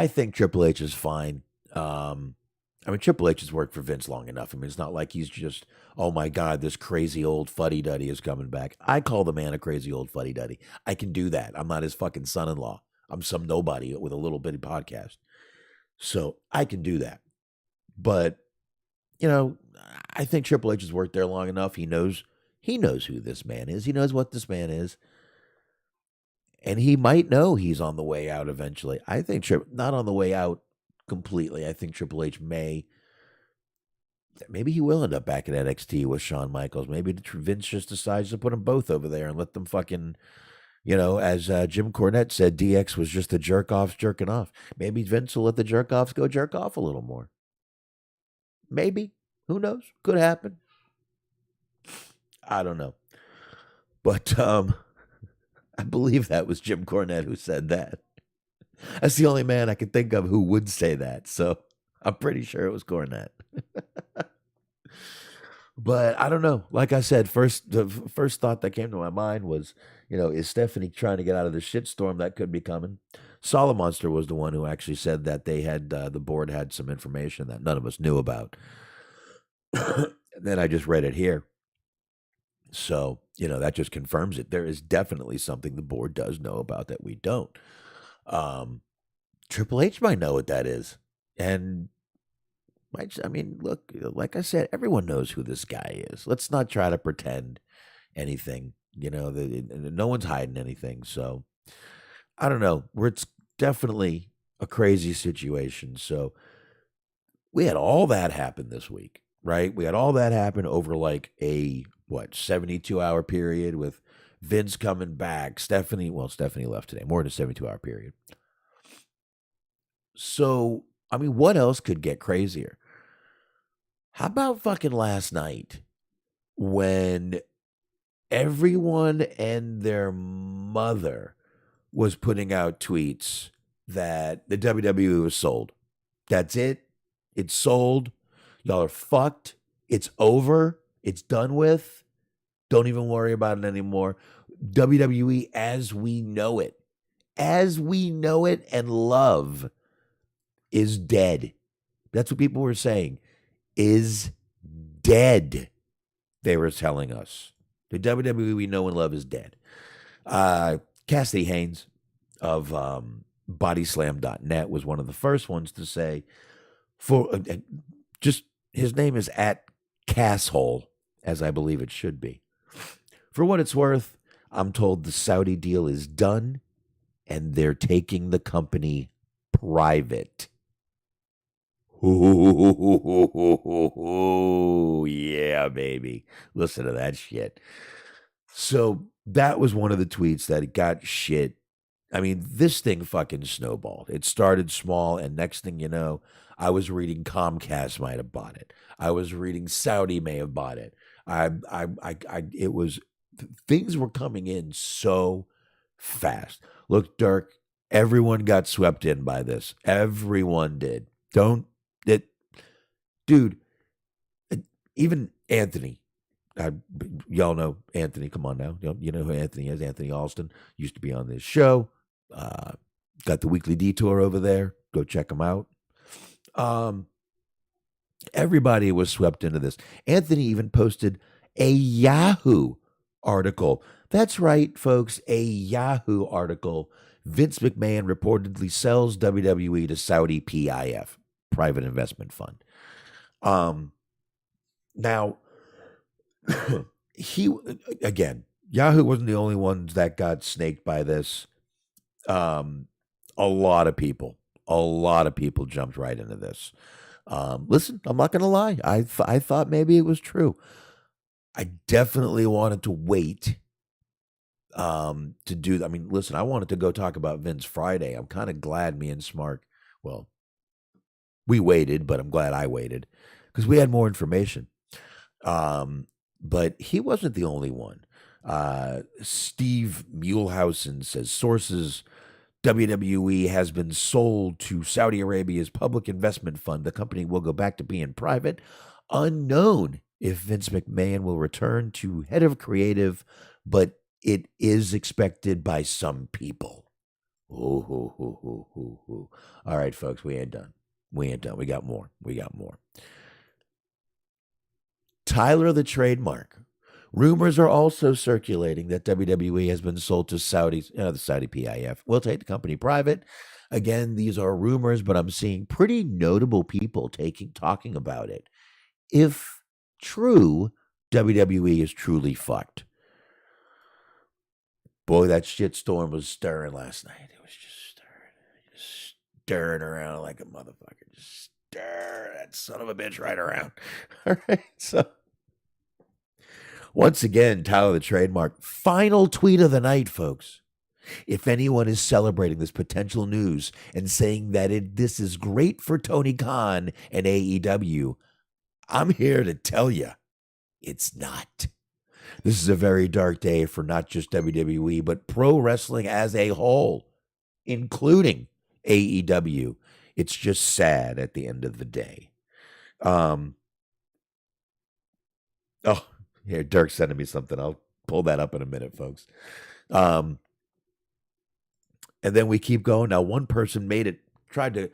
Speaker 1: think Triple H is fine. Triple H has worked for Vince long enough. It's not like he's just, oh my God, this crazy old fuddy-duddy is coming back. I call the man a crazy old fuddy-duddy. I can do that. I'm not his fucking son-in-law. I'm some nobody with a little bitty podcast. So I can do that. But, I think Triple H has worked there long enough. He knows who this man is. He knows what this man is. And he might know he's on the way out eventually. I think not on the way out completely. I think Triple H maybe he will end up back at NXT with Shawn Michaels. Maybe Vince just decides to put them both over there and let them fucking, as Jim Cornette said, DX was just the jerk-offs jerking off. Maybe Vince will let the jerk-offs go jerk off a little more. Maybe. Who knows? Could happen. I don't know. But I believe that was Jim Cornette who said that. That's the only man I can think of who would say that. So I'm pretty sure it was Cornette. But I don't know. Like I said, the first thought that came to my mind was, is Stephanie trying to get out of the shitstorm that could be coming? Solomonster was the one who actually said that they had the board had some information that none of us knew about. then I just read it here. So, that just confirms it. There is definitely something the board does know about that we don't. Triple H might know what that is. And I mean, look, like I said, everyone knows who this guy is. Let's not try to pretend anything. No one's hiding anything. So I don't know. It's definitely a crazy situation. So we had all that happen this week, right? We had all that happen over like a 72-hour period with Vince coming back. Stephanie left today, more than a 72-hour period. So, I mean, what else could get crazier? How about fucking last night when everyone and their mother was putting out tweets that the WWE was sold? That's it. It's sold. Y'all are fucked. It's over. It's done with. Don't even worry about it anymore. WWE as we know it and love is dead. That's what people were saying. Is dead. They were telling us. The WWE we know and love is dead. Cassidy Haynes of bodyslam.net was one of the first ones to say, just his name is at Casshole, as I believe it should be. For what it's worth, I'm told the Saudi deal is done and they're taking the company private. Ooh, yeah, baby. Listen to that shit. So that was one of the tweets that got shit. I mean, this thing fucking snowballed. It started small, and next thing you know, I was reading Comcast might have bought it. I was reading Saudi may have bought it. It was, things were coming in so fast. Look, Dirk, everyone got swept in by this. Everyone did. Dude, even Anthony, y'all know Anthony. Come on now. You know who Anthony is. Anthony Alston used to be on this show. Got the Weekly Detour over there. Go check him out. Everybody was swept into this. Anthony even posted a Yahoo article. That's right, folks, a Yahoo article. Vince McMahon reportedly sells WWE to Saudi PIF, private investment fund. Now, Yahoo wasn't the only ones that got snaked by this. A lot of people jumped right into this. Listen, I'm not going to lie. I thought maybe it was true. I definitely wanted to wait to do that. I mean, listen, I wanted to go talk about Vince Friday. I'm kind of glad me and Smart, we waited, but I'm glad I waited because we had more information. But he wasn't the only one. Steve Muehlhausen says sources WWE has been sold to Saudi Arabia's public investment fund. The company will go back to being private. Unknown if Vince McMahon will return to head of creative, but it is expected by some people. All right, folks, we ain't done. We got more. Tyler the Trademark. Rumors are also circulating that WWE has been sold to the Saudi PIF. We'll take the company private. Again, these are rumors, but I'm seeing pretty notable people talking about it. If true, WWE is truly fucked. Boy, that shitstorm was stirring last night. It was just stirring around like a motherfucker. Just stir that son of a bitch right around. All right, so once again, Tyler the Trademark. Final tweet of the night, folks. If anyone is celebrating this potential news and saying that this is great for Tony Khan and AEW, I'm here to tell you it's not. This is a very dark day for not just WWE, but pro wrestling as a whole, including AEW. It's just sad at the end of the day. Here, Dirk's sending me something. I'll pull that up in a minute, folks. And then we keep going. Now, one person tried to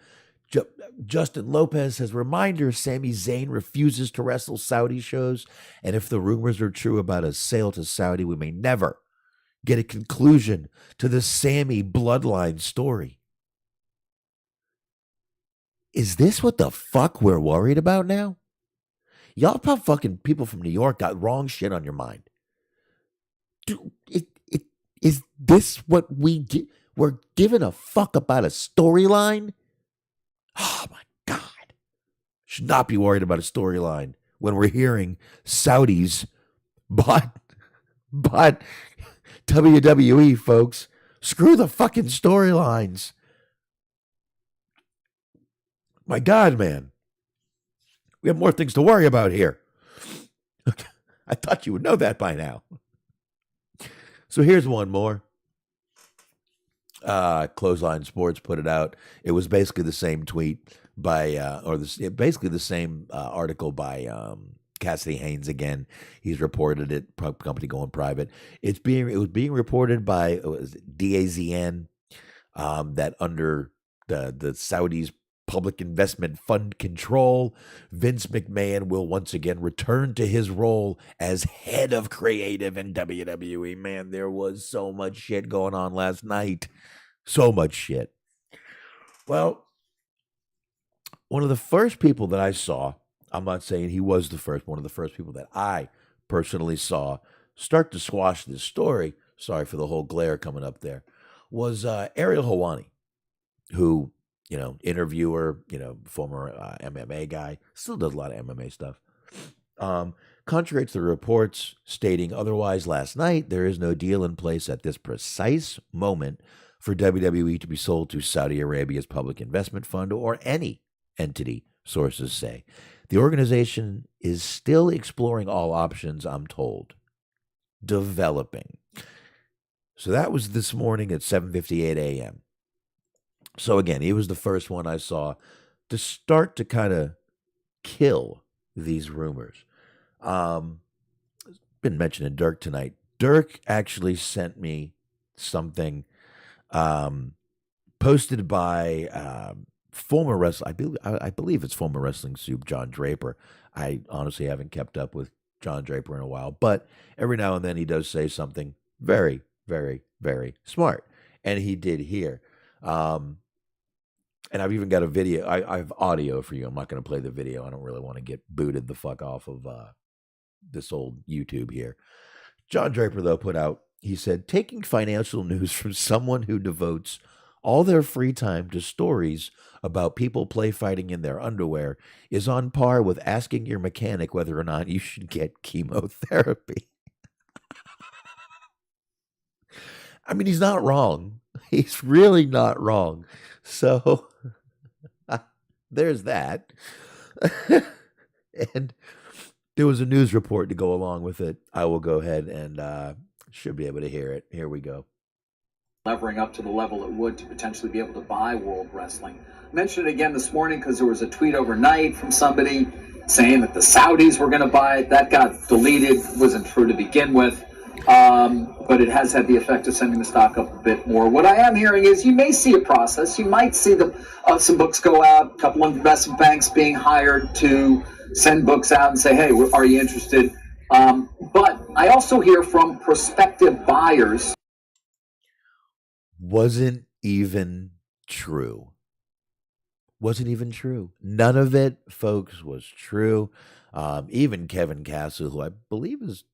Speaker 1: Justin Lopez says, reminder, Sami Zayn refuses to wrestle Saudi shows. And if the rumors are true about a sale to Saudi, we may never get a conclusion to the Sami bloodline story. Is this what the fuck we're worried about now? Y'all probably fucking people from New York got wrong shit on your mind. Dude, is this what we're giving a fuck about a storyline? Oh my God. Should not be worried about a storyline when we're hearing Saudis bought WWE, folks. Screw the fucking storylines. My God, man. We have more things to worry about here. I thought you would know that by now. So here's one more. Clothesline Sports put it out. It was basically the same tweet by, basically the same article by Cassidy Haynes again. He's reported it, company going private. It was being reported by DAZN that under the Saudis' public investment fund control, Vince McMahon will once again return to his role as head of creative in WWE. Man, there was so much shit going on last night. So much shit. Well, one of the first people that I saw, I'm not saying he was the first, one of the first people that I personally saw start to squash this story, sorry for the whole glare coming up there, was Ariel Helwani, who, interviewer, former MMA guy, still does a lot of MMA stuff. Contrary to the reports stating otherwise last night, there is no deal in place at this precise moment for WWE to be sold to Saudi Arabia's public investment fund or any entity, sources say. The organization is still exploring all options, I'm told. Developing. So that was this morning at 7:58 a.m. So again, he was the first one I saw to start to kind of kill these rumors. Been mentioning Dirk tonight. Dirk actually sent me something posted by former wrestler. I believe it's former wrestling soup John Draper. I honestly haven't kept up with John Draper in a while, but every now and then he does say something very, very, very smart, and he did here. And I've even got a video. I have audio for you. I'm not going to play the video. I don't really want to get booted the fuck off of this old YouTube here. John Draper, though, put out, he said, taking financial news from someone who devotes all their free time to stories about people play fighting in their underwear is on par with asking your mechanic whether or not you should get chemotherapy. I mean, he's not wrong. He's really not wrong. So there's that. And there was a news report to go along with it. I will go ahead and should be able to hear it. Here we go.
Speaker 2: Levering up to the level it would to potentially be able to buy World Wrestling. I mentioned it again this morning because there was a tweet overnight from somebody saying that the Saudis were going to buy it. That got deleted. Wasn't true to begin with. But it has had the effect of sending the stock up a bit more. What I am hearing is you may see a process. You might see some books go out, a couple of investment banks being hired to send books out and say, hey, are you interested? But I also hear from prospective buyers.
Speaker 1: Wasn't even true. Wasn't even true. None of it, folks, was true. Even Kevin Castle, who I believe is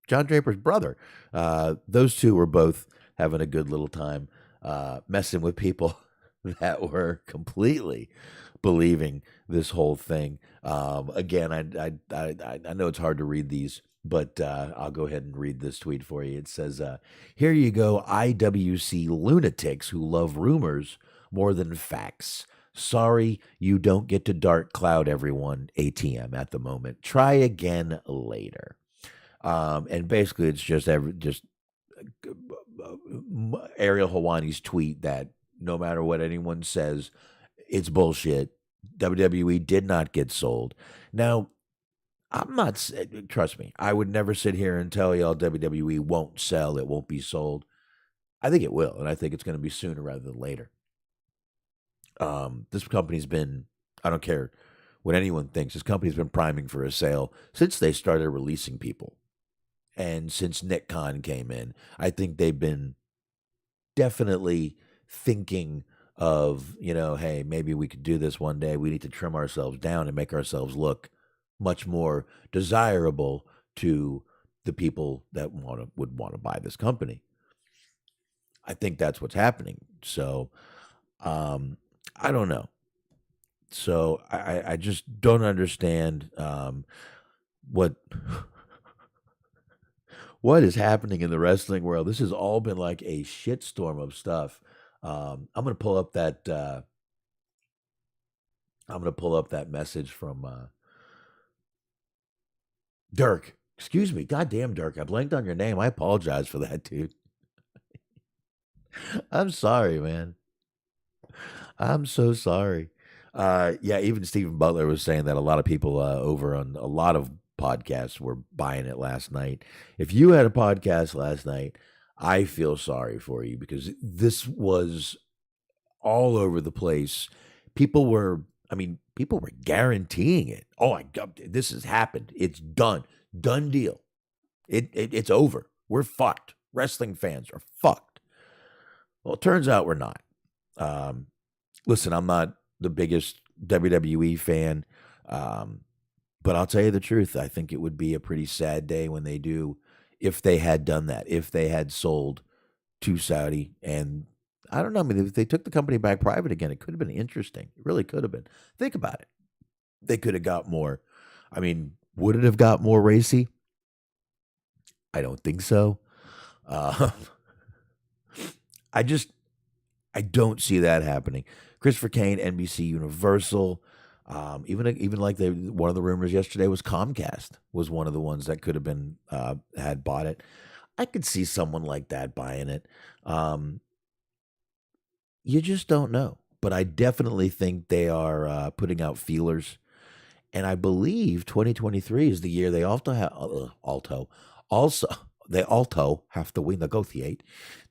Speaker 1: John Draper's brother. Those two were both having a good little time messing with people that were completely believing this whole thing. Again, I know it's hard to read these, but I'll go ahead and read this tweet for you. It says, here you go, IWC lunatics who love rumors more than facts. Sorry, you don't get to dark cloud everyone, ATM at the moment. Try again later. And basically, it's just Ariel Helwani's tweet that no matter what anyone says, it's bullshit. WWE did not get sold. Now, I'm not, trust me, I would never sit here and tell y'all WWE won't sell, it won't be sold. I think it will, and I think it's going to be sooner rather than later. This company's been, I don't care what anyone thinks, this company's been priming for a sale since they started releasing people. And since Nick Khan came in, I think they've been definitely thinking of, hey, maybe we could do this one day. We need to trim ourselves down and make ourselves look much more desirable to the people that would want to buy this company. I think that's what's happening. So, I don't know. So I just don't understand what what is happening in the wrestling world. This has all been like a shitstorm of stuff. I'm gonna pull up that message from Dirk. Excuse me, goddamn Dirk. I blanked on your name. I apologize for that, dude. I'm sorry, man. I'm so sorry. Yeah, even Stephen Butler was saying that a lot of people over on a lot of podcasts were buying it last night. If you had a podcast last night, I feel sorry for you because this was all over the place. People were guaranteeing it. Oh my God, this has happened. It's done. Done deal. It's over. We're fucked. Wrestling fans are fucked. Well, it turns out we're not. Listen, I'm not the biggest WWE fan, but I'll tell you the truth. I think it would be a pretty sad day when they do, if they had done that, if they had sold to Saudi. And I don't know, if they took the company back private again, it could have been interesting. It really could have been. Think about it. They could have got more. Would it have got more racy? I don't think so. I don't see that happening. Christopher Kane, NBC Universal, even like one of the rumors yesterday was Comcast was one of the ones that could have been had bought it. I could see someone like that buying it. You just don't know, but I definitely think they are putting out feelers, and I believe 2023 is the year they also have they also have to renegotiate.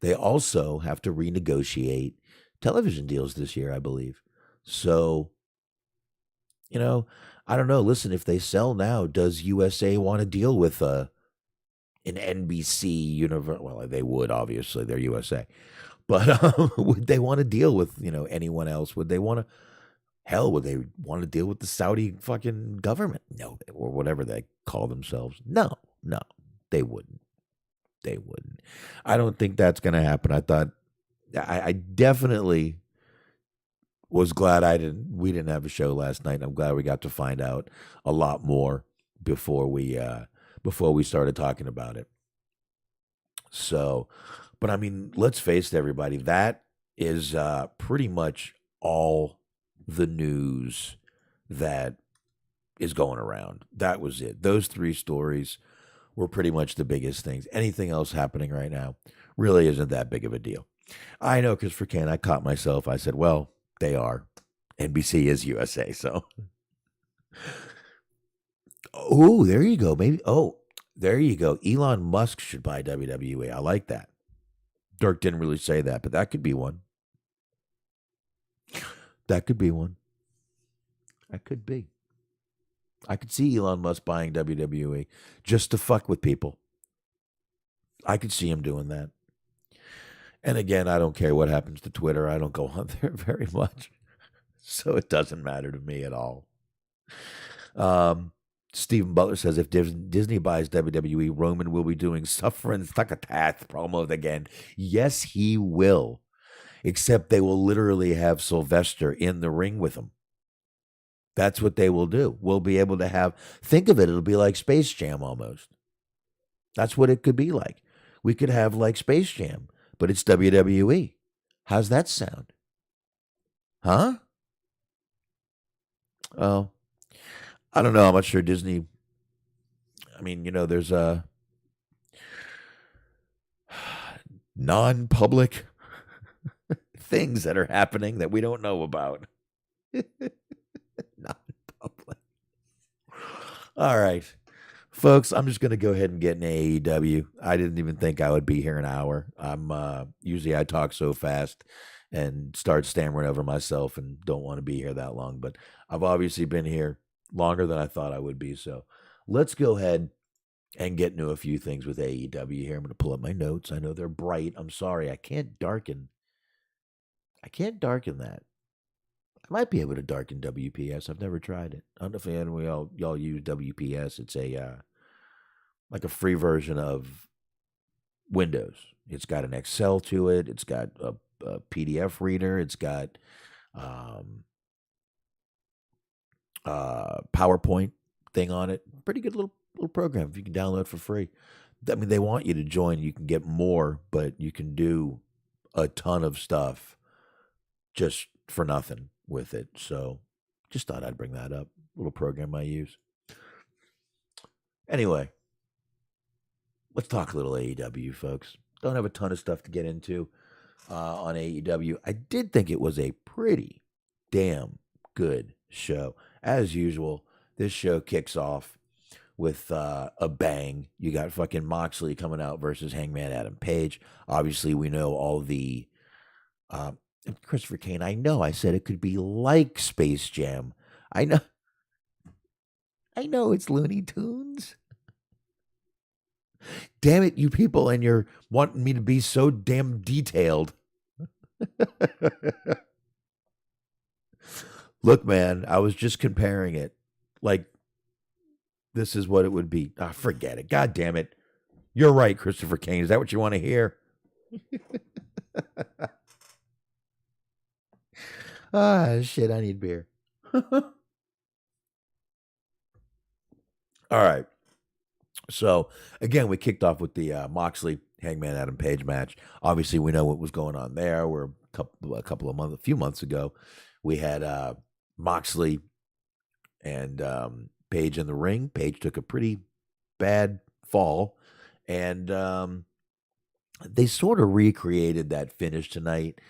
Speaker 1: They also have to renegotiate television deals this year, I believe. So, I don't know. Listen, if they sell now, does USA want to deal with an NBC universe? Well, they would, obviously. They're USA. But would they want to deal with, anyone else? Would they want to deal with the Saudi fucking government? No, or whatever they call themselves. No, they wouldn't. They wouldn't. I don't think that's going to happen. I definitely was glad we didn't have a show last night. I'm glad we got to find out a lot more before we started talking about it. So, but let's face it, everybody. That is pretty much all the news that is going around. That was it. Those three stories were pretty much the biggest things. Anything else happening right now really isn't that big of a deal. I know, Christopher Kane, I caught myself. I said, well, they are. NBC is USA, so. Oh, there you go. Maybe. Oh, there you go. Elon Musk should buy WWE. I like that. Dirk didn't really say that, but that could be one. That could be one. That could be. I could see Elon Musk buying WWE just to fuck with people. I could see him doing that. And again, I don't care what happens to Twitter. I don't go on there very much. So it doesn't matter to me at all. Stephen Butler says, if Disney buys WWE, Roman will be doing Suffering Succotash promos again. Yes, he will. Except they will literally have Sylvester in the ring with him. That's what they will do. We'll be able to think of it, it'll be like Space Jam almost. That's what it could be like. We could have like Space Jam, but it's WWE. How's that sound? Huh? Oh, I don't know. I'm not sure Disney. There's a non-public things that are happening that we don't know about. Non-public. All right, folks, I'm just going to go ahead and get an AEW. I didn't even think I would be here an hour. Usually I talk so fast and start stammering over myself and don't want to be here that long. But I've obviously been here longer than I thought I would be. So let's go ahead and get into a few things with AEW here. I'm going to pull up my notes. I know they're bright. I'm sorry. I can't darken that. I might be able to darken WPS. I've never tried it. I don't know if any of y'all use WPS. It's a like a free version of Windows. It's got an Excel to it. It's got a PDF reader. It's got PowerPoint thing on it. Pretty good little program if you can download for free. I mean, they want you to join. You can get more, but you can do a ton of stuff just for nothing with it. So just thought I'd bring that up. Little program I use. Anyway, let's talk a little AEW, folks. Don't have a ton of stuff to get into on AEW. I did think it was a pretty damn good show. As usual, this show kicks off with a bang. You got fucking Moxley coming out versus Hangman Adam Page. Obviously, we know all the Christopher Kane. I know I said it could be like Space Jam. I know it's Looney Tunes. Damn it, you people, and you're wanting me to be so damn detailed. Look, man, I was just comparing it. Like, this is what it would be. Ah, forget it. God damn it. You're right, Christopher Kane. Is that what you want to hear? Shit, I need beer. All right. So, again, we kicked off with the Moxley Hangman Adam Page match. Obviously, we know what was going on there. We're a few months ago, we had Moxley and Page in the ring. Page took a pretty bad fall, and they sort of recreated that finish tonight,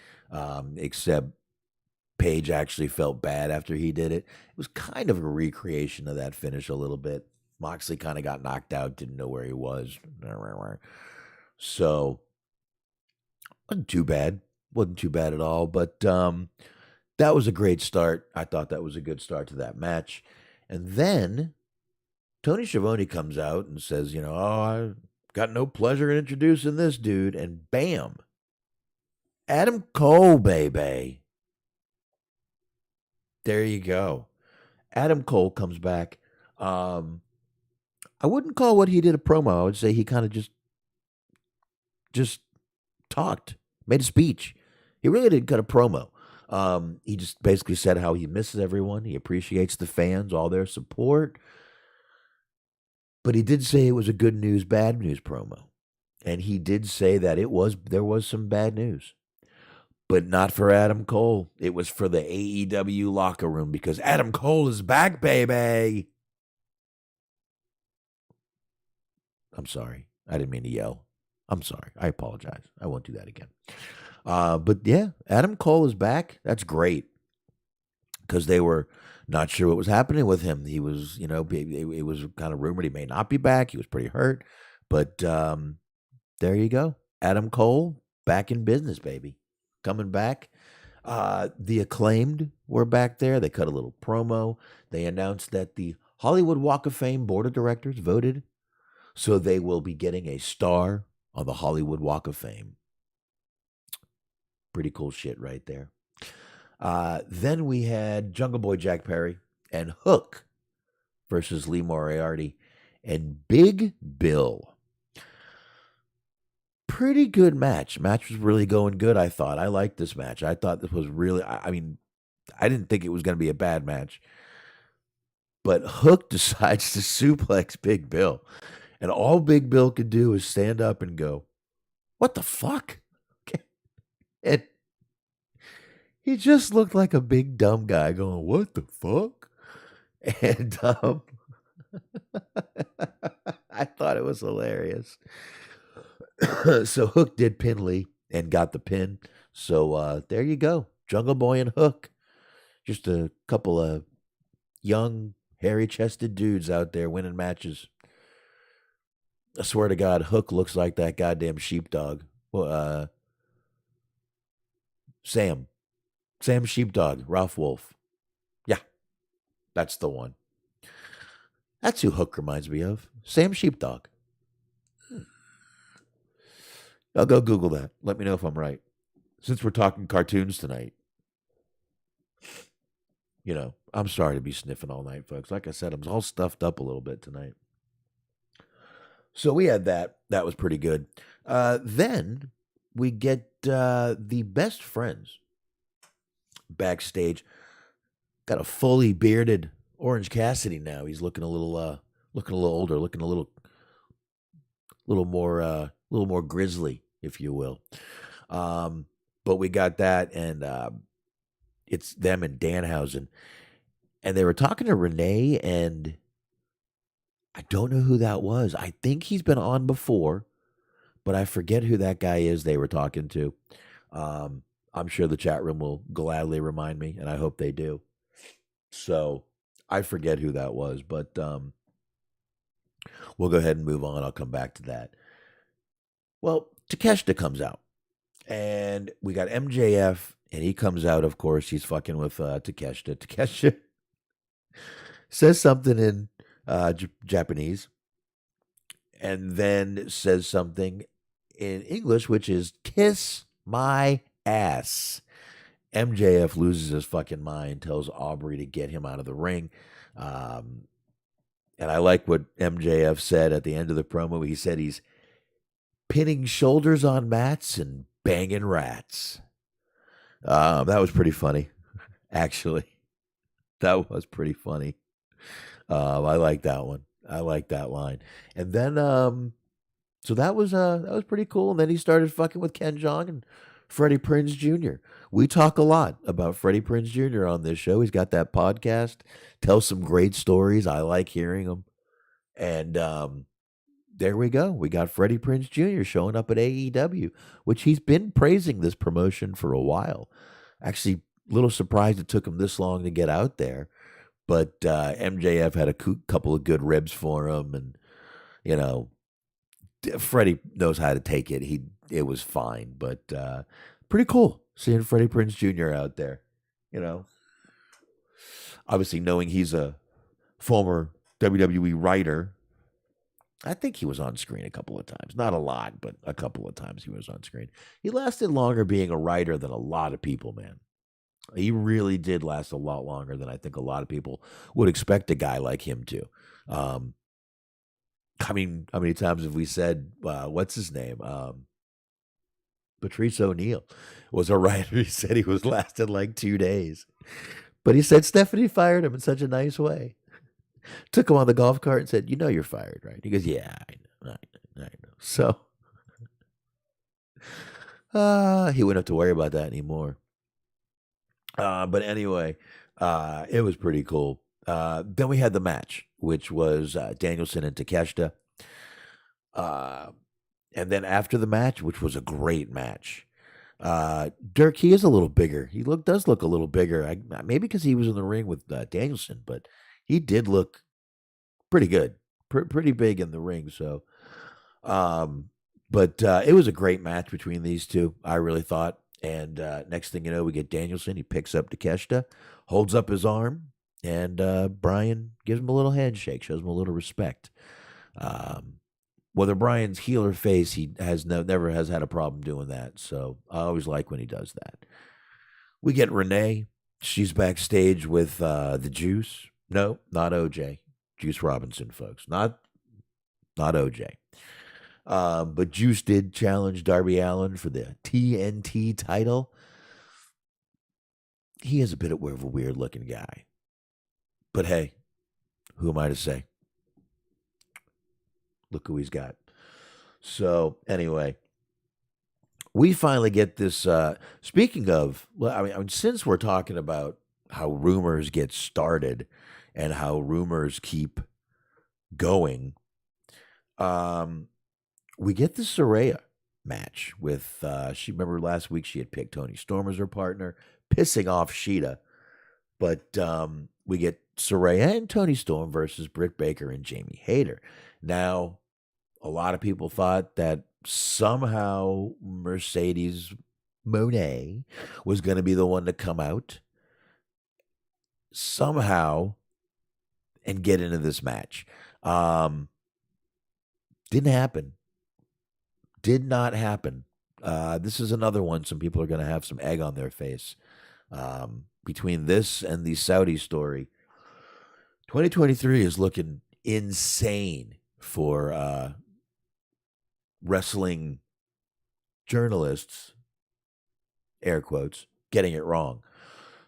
Speaker 1: except Page actually felt bad after he did it. It was kind of a recreation of that finish a little bit. Moxley kind of got knocked out, didn't know where he was. So, wasn't too bad. Wasn't too bad at all. But that was a great start. I thought that was a good start to that match. And then Tony Schiavone comes out and says, oh, I got no pleasure in introducing this dude. And bam, Adam Cole, baby. There you go. Adam Cole comes back. I wouldn't call what he did a promo. I would say he kind of just talked, made a speech. He really didn't cut a promo. He just basically said how he misses everyone. He appreciates the fans, all their support. But he did say it was a good news, bad news promo. And he did say that there was some bad news. But not for Adam Cole. It was for the AEW locker room because Adam Cole is back, baby. I'm sorry. I didn't mean to yell. I'm sorry. I apologize. I won't do that again. But yeah, Adam Cole is back. That's great. Because they were not sure what was happening with him. He was, it was kind of rumored he may not be back. He was pretty hurt. But there you go. Adam Cole back in business, baby. Coming back. The Acclaimed were back there. They cut a little promo. They announced that the Hollywood Walk of Fame board of directors voted. So they will be getting a star on the Hollywood Walk of Fame. Pretty cool shit right there. Then we had Jungle Boy Jack Perry and Hook versus Lee Moriarty and Big Bill. Pretty good match. Match was really going good, I thought. I liked this match. I thought this was really, I didn't think it was going to be a bad match. But Hook decides to suplex Big Bill. And all Big Bill could do is stand up and go, "What the fuck?" And he just looked like a big dumb guy going, "What the fuck?" And I thought it was hilarious. So Hook did pin Lee and got the pin. So there you go. Jungle Boy and Hook. Just a couple of young, hairy-chested dudes out there winning matches. I swear to God, Hook looks like that goddamn sheepdog. Sam. Sam Sheepdog, Ralph Wolf. Yeah, that's the one. That's who Hook reminds me of. Sam Sheepdog. I'll go Google that. Let me know if I'm right. Since we're talking cartoons tonight, I'm sorry to be sniffing all night, folks. Like I said, I'm all stuffed up a little bit tonight. So we had that. That was pretty good. Then we get the best friends backstage. Got a fully bearded Orange Cassidy now. He's looking a little older, looking a little more grisly, if you will. But we got that, and it's them and Danhausen, and they were talking to Renee, and I don't know who that was. I think he's been on before, but I forget who that guy is they were talking to. I'm sure the chat room will gladly remind me, and I hope they do. So I forget who that was, but we'll go ahead and move on. I'll come back to that. Well, Takeshita comes out, and we got MJF, and he comes out. Of course, he's fucking with Takeshita. Takeshita says something in Japanese, and then says something in English, which is "kiss my ass." MJF loses his fucking mind, tells Aubrey to get him out of the ring. And I like what MJF said at the end of the promo. He said he's pinning shoulders on mats and banging rats. That was pretty funny, actually. That was pretty funny. I like that one. I like that line. And then, so that was pretty cool. And then he started fucking with Ken Jeong and Freddie Prinze Jr. We talk a lot about Freddie Prinze Jr. on this show. He's got that podcast, tells some great stories. I like hearing them. And there we go. We got Freddie Prinze Jr. showing up at AEW, which he's been praising this promotion for a while. Actually, a little surprised it took him this long to get out there. But MJF had a couple of good ribs for him. And, Freddie knows how to take it. It was fine, but pretty cool seeing Freddie Prinze Jr. out there. Obviously knowing he's a former WWE writer, I think he was on screen a couple of times. Not a lot, but a couple of times he was on screen. He lasted longer being a writer than a lot of people, man. He really did last a lot longer than I think a lot of people would expect a guy like him to. I mean, how many times have we said, what's his name? Patrice O'Neal was a writer. He said he was lasted like 2 days. But he said Stephanie fired him in such a nice way. Took him on the golf cart and said, you're fired, right? He goes, yeah, I know. So he wouldn't have to worry about that anymore. But anyway, it was pretty cool. Then we had the match, which was Danielson and Takeshita. And then after the match, which was a great match, Dirk, he is a little bigger. He does look a little bigger. Maybe because he was in the ring with Danielson, but he did look pretty good, pretty big in the ring. So, but it was a great match between these two, I really thought. And next thing you know, we get Danielson. He picks up Takeshita, holds up his arm, and Brian gives him a little handshake, shows him a little respect. Whether Brian's heel or face, he never has had a problem doing that. So I always like when he does that. We get Renee. She's backstage with the Juice. No, not OJ. Juice Robinson, folks. Not OJ. But Juice did challenge Darby Allin for the TNT title. He is a bit of a weird looking guy. But hey, who am I to say? Look who he's got. So anyway, we finally get this. Speaking of, well, I mean, since we're talking about how rumors get started and how rumors keep going, we get the Saraya match with. Remember last week she had picked Toni Storm as her partner, pissing off Sheeta, but we get Saraya and Toni Storm versus Britt Baker and Jamie Hayter. Now, a lot of people thought that somehow Mercedes Monet was going to be the one to come out somehow and get into this match. Didn't happen. Did not happen. This is another one. Some people are going to have some egg on their face. Between this and the Saudi story, 2023 is looking insane for wrestling journalists, air quotes, getting it wrong.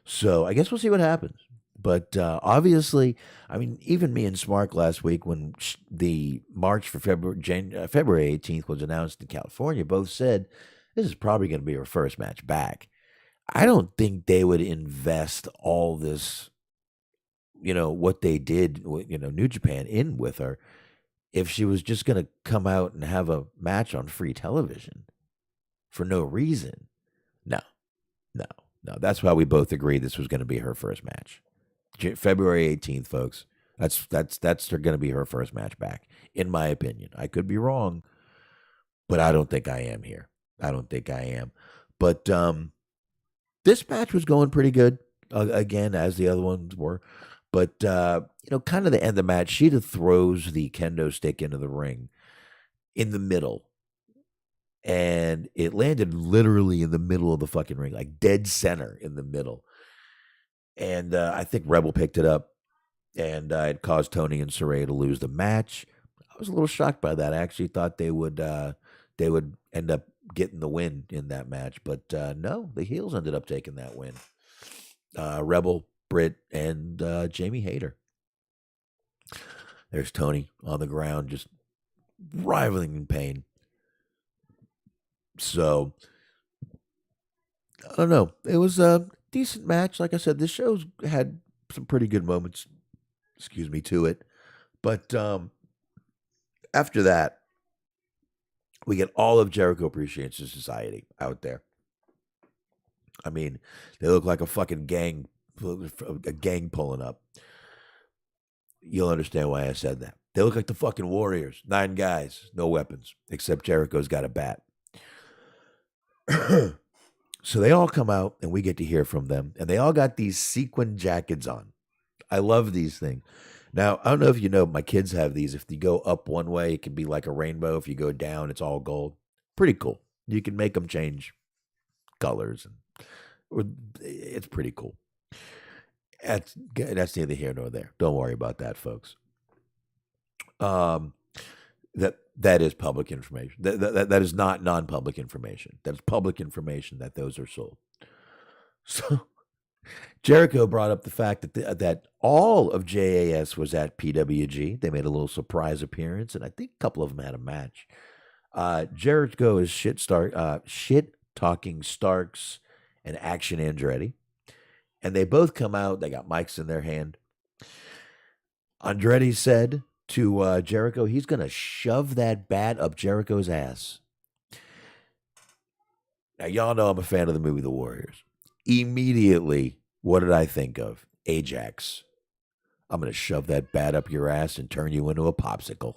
Speaker 1: So I guess we'll see what happens. But obviously, I mean, even me and Smark last week, when the March for February 18th was announced in California, both said this is probably going to be her first match back. I don't think they would invest all this, what they did, New Japan in with her, if she was just going to come out and have a match on free television for no reason. No. That's why we both agreed this was going to be her first match. February 18th, folks. That's going to be her first match back, in my opinion. I could be wrong, but I don't think I am here. I don't think I am. But this match was going pretty good, again, as the other ones were. But, kind of the end of the match, Sheeta throws the kendo stick into the ring in the middle. And it landed literally in the middle of the fucking ring, like dead center in the middle. And I think Rebel picked it up, and it caused Tony and Saraya to lose the match. I was a little shocked by that. I actually thought they would end up getting the win in that match, but no, the heels ended up taking that win. Rebel, Britt, and Jamie Hayter. There's Tony on the ground, just writhing in pain. So, I don't know. It was a decent match. Like I said, this show's had some pretty good moments, to it. But after that, we get all of Jericho Appreciation Society out there. I mean, they look like a fucking gang pulling up. You'll understand why I said that. They look like the fucking Warriors. 9 guys, no weapons, except Jericho's got a bat. So they all come out, and we get to hear from them. And they all got these sequin jackets on. I love these things. Now, I don't know if you know, my kids have these. If you go up one way, it can be like a rainbow. If you go down, it's all gold. Pretty cool. You can make them change colors. It's pretty cool. That's neither here nor there. Don't worry about that, folks. That is public information. That is not non-public information. That's public information that those are sold. So Jericho brought up the fact that all of JAS was at PWG. They made a little surprise appearance, and I think a couple of them had a match. Jericho is shit talking Starks and Action Andretti, and they both come out. They got mics in their hand. Andretti said to Jericho, he's going to shove that bat up Jericho's ass. Now, y'all know I'm a fan of the movie The Warriors. Immediately, what did I think of? Ajax. I'm going to shove that bat up your ass and turn you into a popsicle.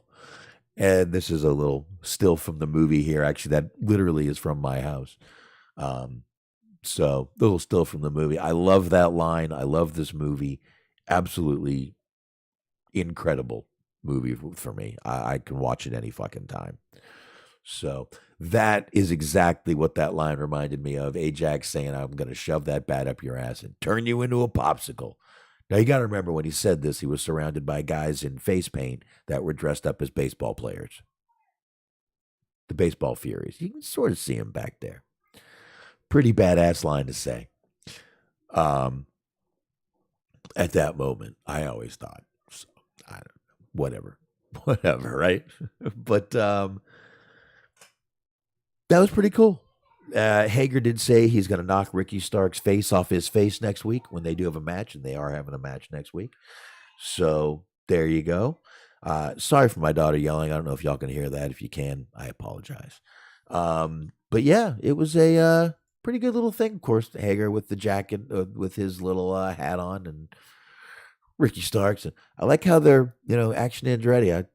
Speaker 1: And this is a little still from the movie here. Actually, that literally is from my house. So, little still from the movie. I love that line. I love this movie. Absolutely incredible movie for me. I can watch it any fucking time. So that is exactly what that line reminded me of. Ajax saying, I'm going to shove that bat up your ass and turn you into a popsicle. Now, you got to remember when he said this, he was surrounded by guys in face paint that were dressed up as baseball players. The Baseball Furies. You can sort of see him back there. Pretty badass line to say. At that moment, I always thought, so, I don't know. Whatever, right? But that was pretty cool. Hager did say he's going to knock Ricky Stark's face off his face next week when they do have a match, and they are having a match next week. So there you go. Sorry for my daughter yelling. I don't know if y'all can hear that. If you can, I apologize. But yeah, it was a pretty good little thing. Of course, Hager with the jacket, with his little hat on, and Ricky Starks. And I like how they're, Action Andretti.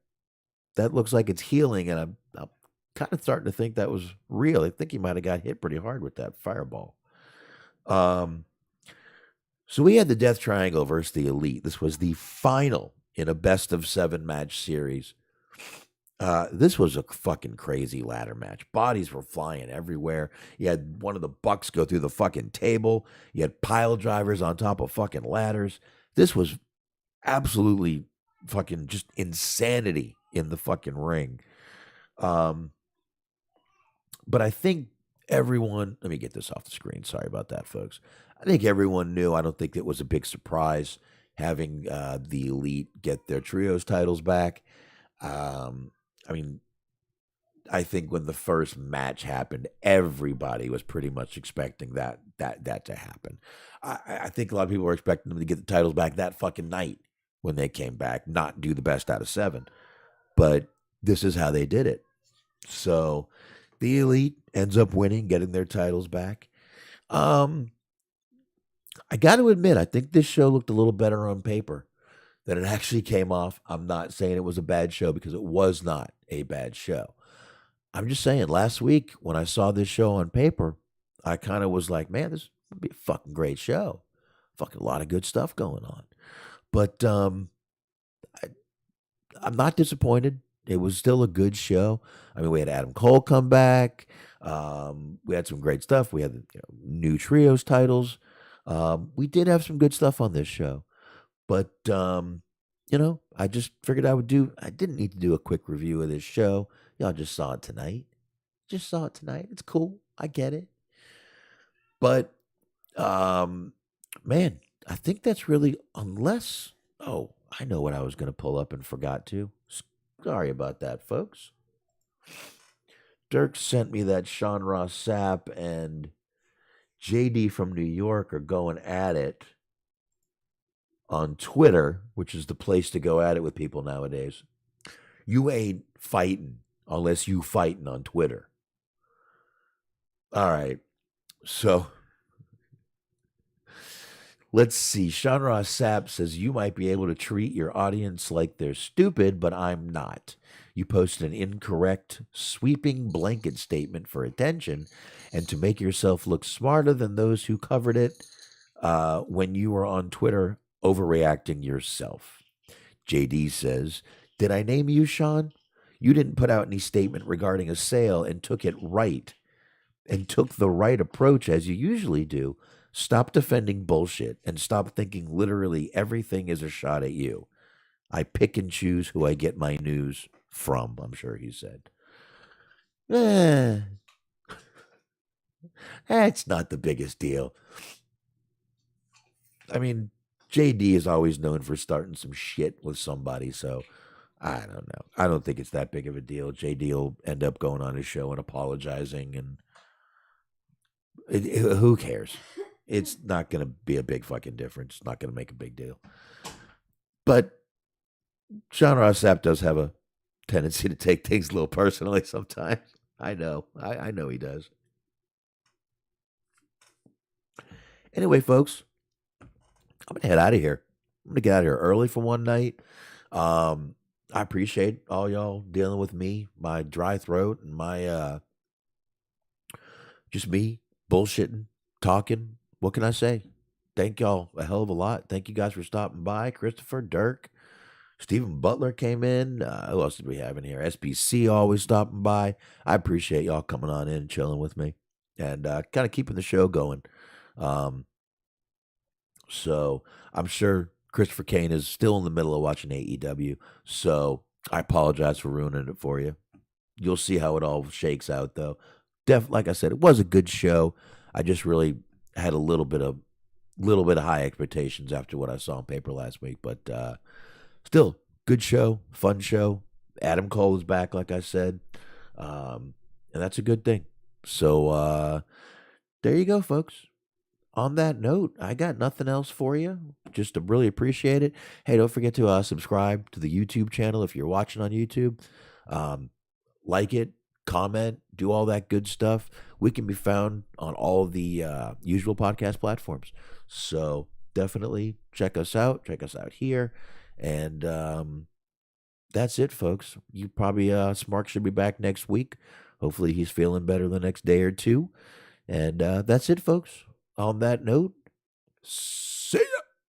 Speaker 1: That looks like it's healing, and kind of starting to think that was real. I think he might have got hit pretty hard with that fireball. Um, so we had the Death Triangle versus the Elite. This was the final in a best of 7 match series. This was a fucking crazy ladder match. Bodies were flying everywhere. You had one of the Bucks go through the fucking table. You had pile drivers on top of fucking ladders. This was absolutely fucking just insanity in the fucking ring. But I think everyone, let me get this off the screen. Sorry about that, folks. I think everyone knew. I don't think it was a big surprise having the Elite get their trios titles back. I mean, I think when the first match happened, everybody was pretty much expecting that to happen. I think a lot of people were expecting them to get the titles back that fucking night when they came back, not do the best out of 7. But this is how they did it. So the Elite ends up winning, getting their titles back. I got to admit, I think this show looked a little better on paper than it actually came off. I'm not saying it was a bad show because it was not a bad show. I'm just saying, last week when I saw this show on paper, I kind of was like, man, this would be a fucking great show. Fucking a lot of good stuff going on. But I'm not disappointed. It was still a good show. I mean, we had Adam Cole come back. We had some great stuff. We had new trios titles. We did have some good stuff on this show. But, I just figured I didn't need to do a quick review of this show. Y'all just saw it tonight. It's cool. I get it. But, man, I think that's really, unless, I know what I was going to pull up and forgot to. Sorry about that, folks. Dirk sent me that Sean Ross Sapp and JD from New York are going at it on Twitter, which is the place to go at it with people nowadays. You ain't fighting unless you fighting on Twitter. All right. So let's see. Sean Ross Sapp says, you might be able to treat your audience like they're stupid, but I'm not. You posted an incorrect, sweeping blanket statement for attention and to make yourself look smarter than those who covered it when you were on Twitter overreacting yourself. JD says, did I name you, Sean? You didn't put out any statement regarding a sale and took it right and took the right approach as you usually do. Stop defending bullshit and stop thinking literally everything is a shot at you. I pick and choose who I get my news from, I'm sure he said. It's not the biggest deal. I mean, JD is always known for starting some shit with somebody, so I don't know. I don't think it's that big of a deal. JD will end up going on his show and apologizing, and who cares? It's not going to be a big fucking difference. It's not going to make a big deal. But Sean Ross Sapp does have a tendency to take things a little personally sometimes. I know. I know he does. Anyway, folks, I'm going to head out of here. I'm going to get out of here early for one night. I appreciate all y'all dealing with me, my dry throat, and my just me bullshitting, talking. What can I say? Thank y'all a hell of a lot. Thank you guys for stopping by. Christopher, Dirk, Stephen Butler came in. Who else did we have in here? SBC always stopping by. I appreciate y'all coming on in and chilling with me and kind of keeping the show going. So I'm sure Christopher Kane is still in the middle of watching AEW. So I apologize for ruining it for you. You'll see how it all shakes out, though. Like I said, it was a good show. I just really had a little bit of high expectations after what I saw on paper last week, but still good show, fun show. Adam Cole is back, like I said, and that's a good thing. So there you go, folks. On that note, I got nothing else for you. Just to really appreciate it. Hey, don't forget to subscribe to the YouTube channel if you're watching on YouTube. Like it, comment, do all that good stuff. We can be found on all the usual podcast platforms. So definitely check us out. Check us out here. And that's it, folks. You probably Smark should be back next week. Hopefully, he's feeling better the next day or two. And that's it, folks. On that note, see ya.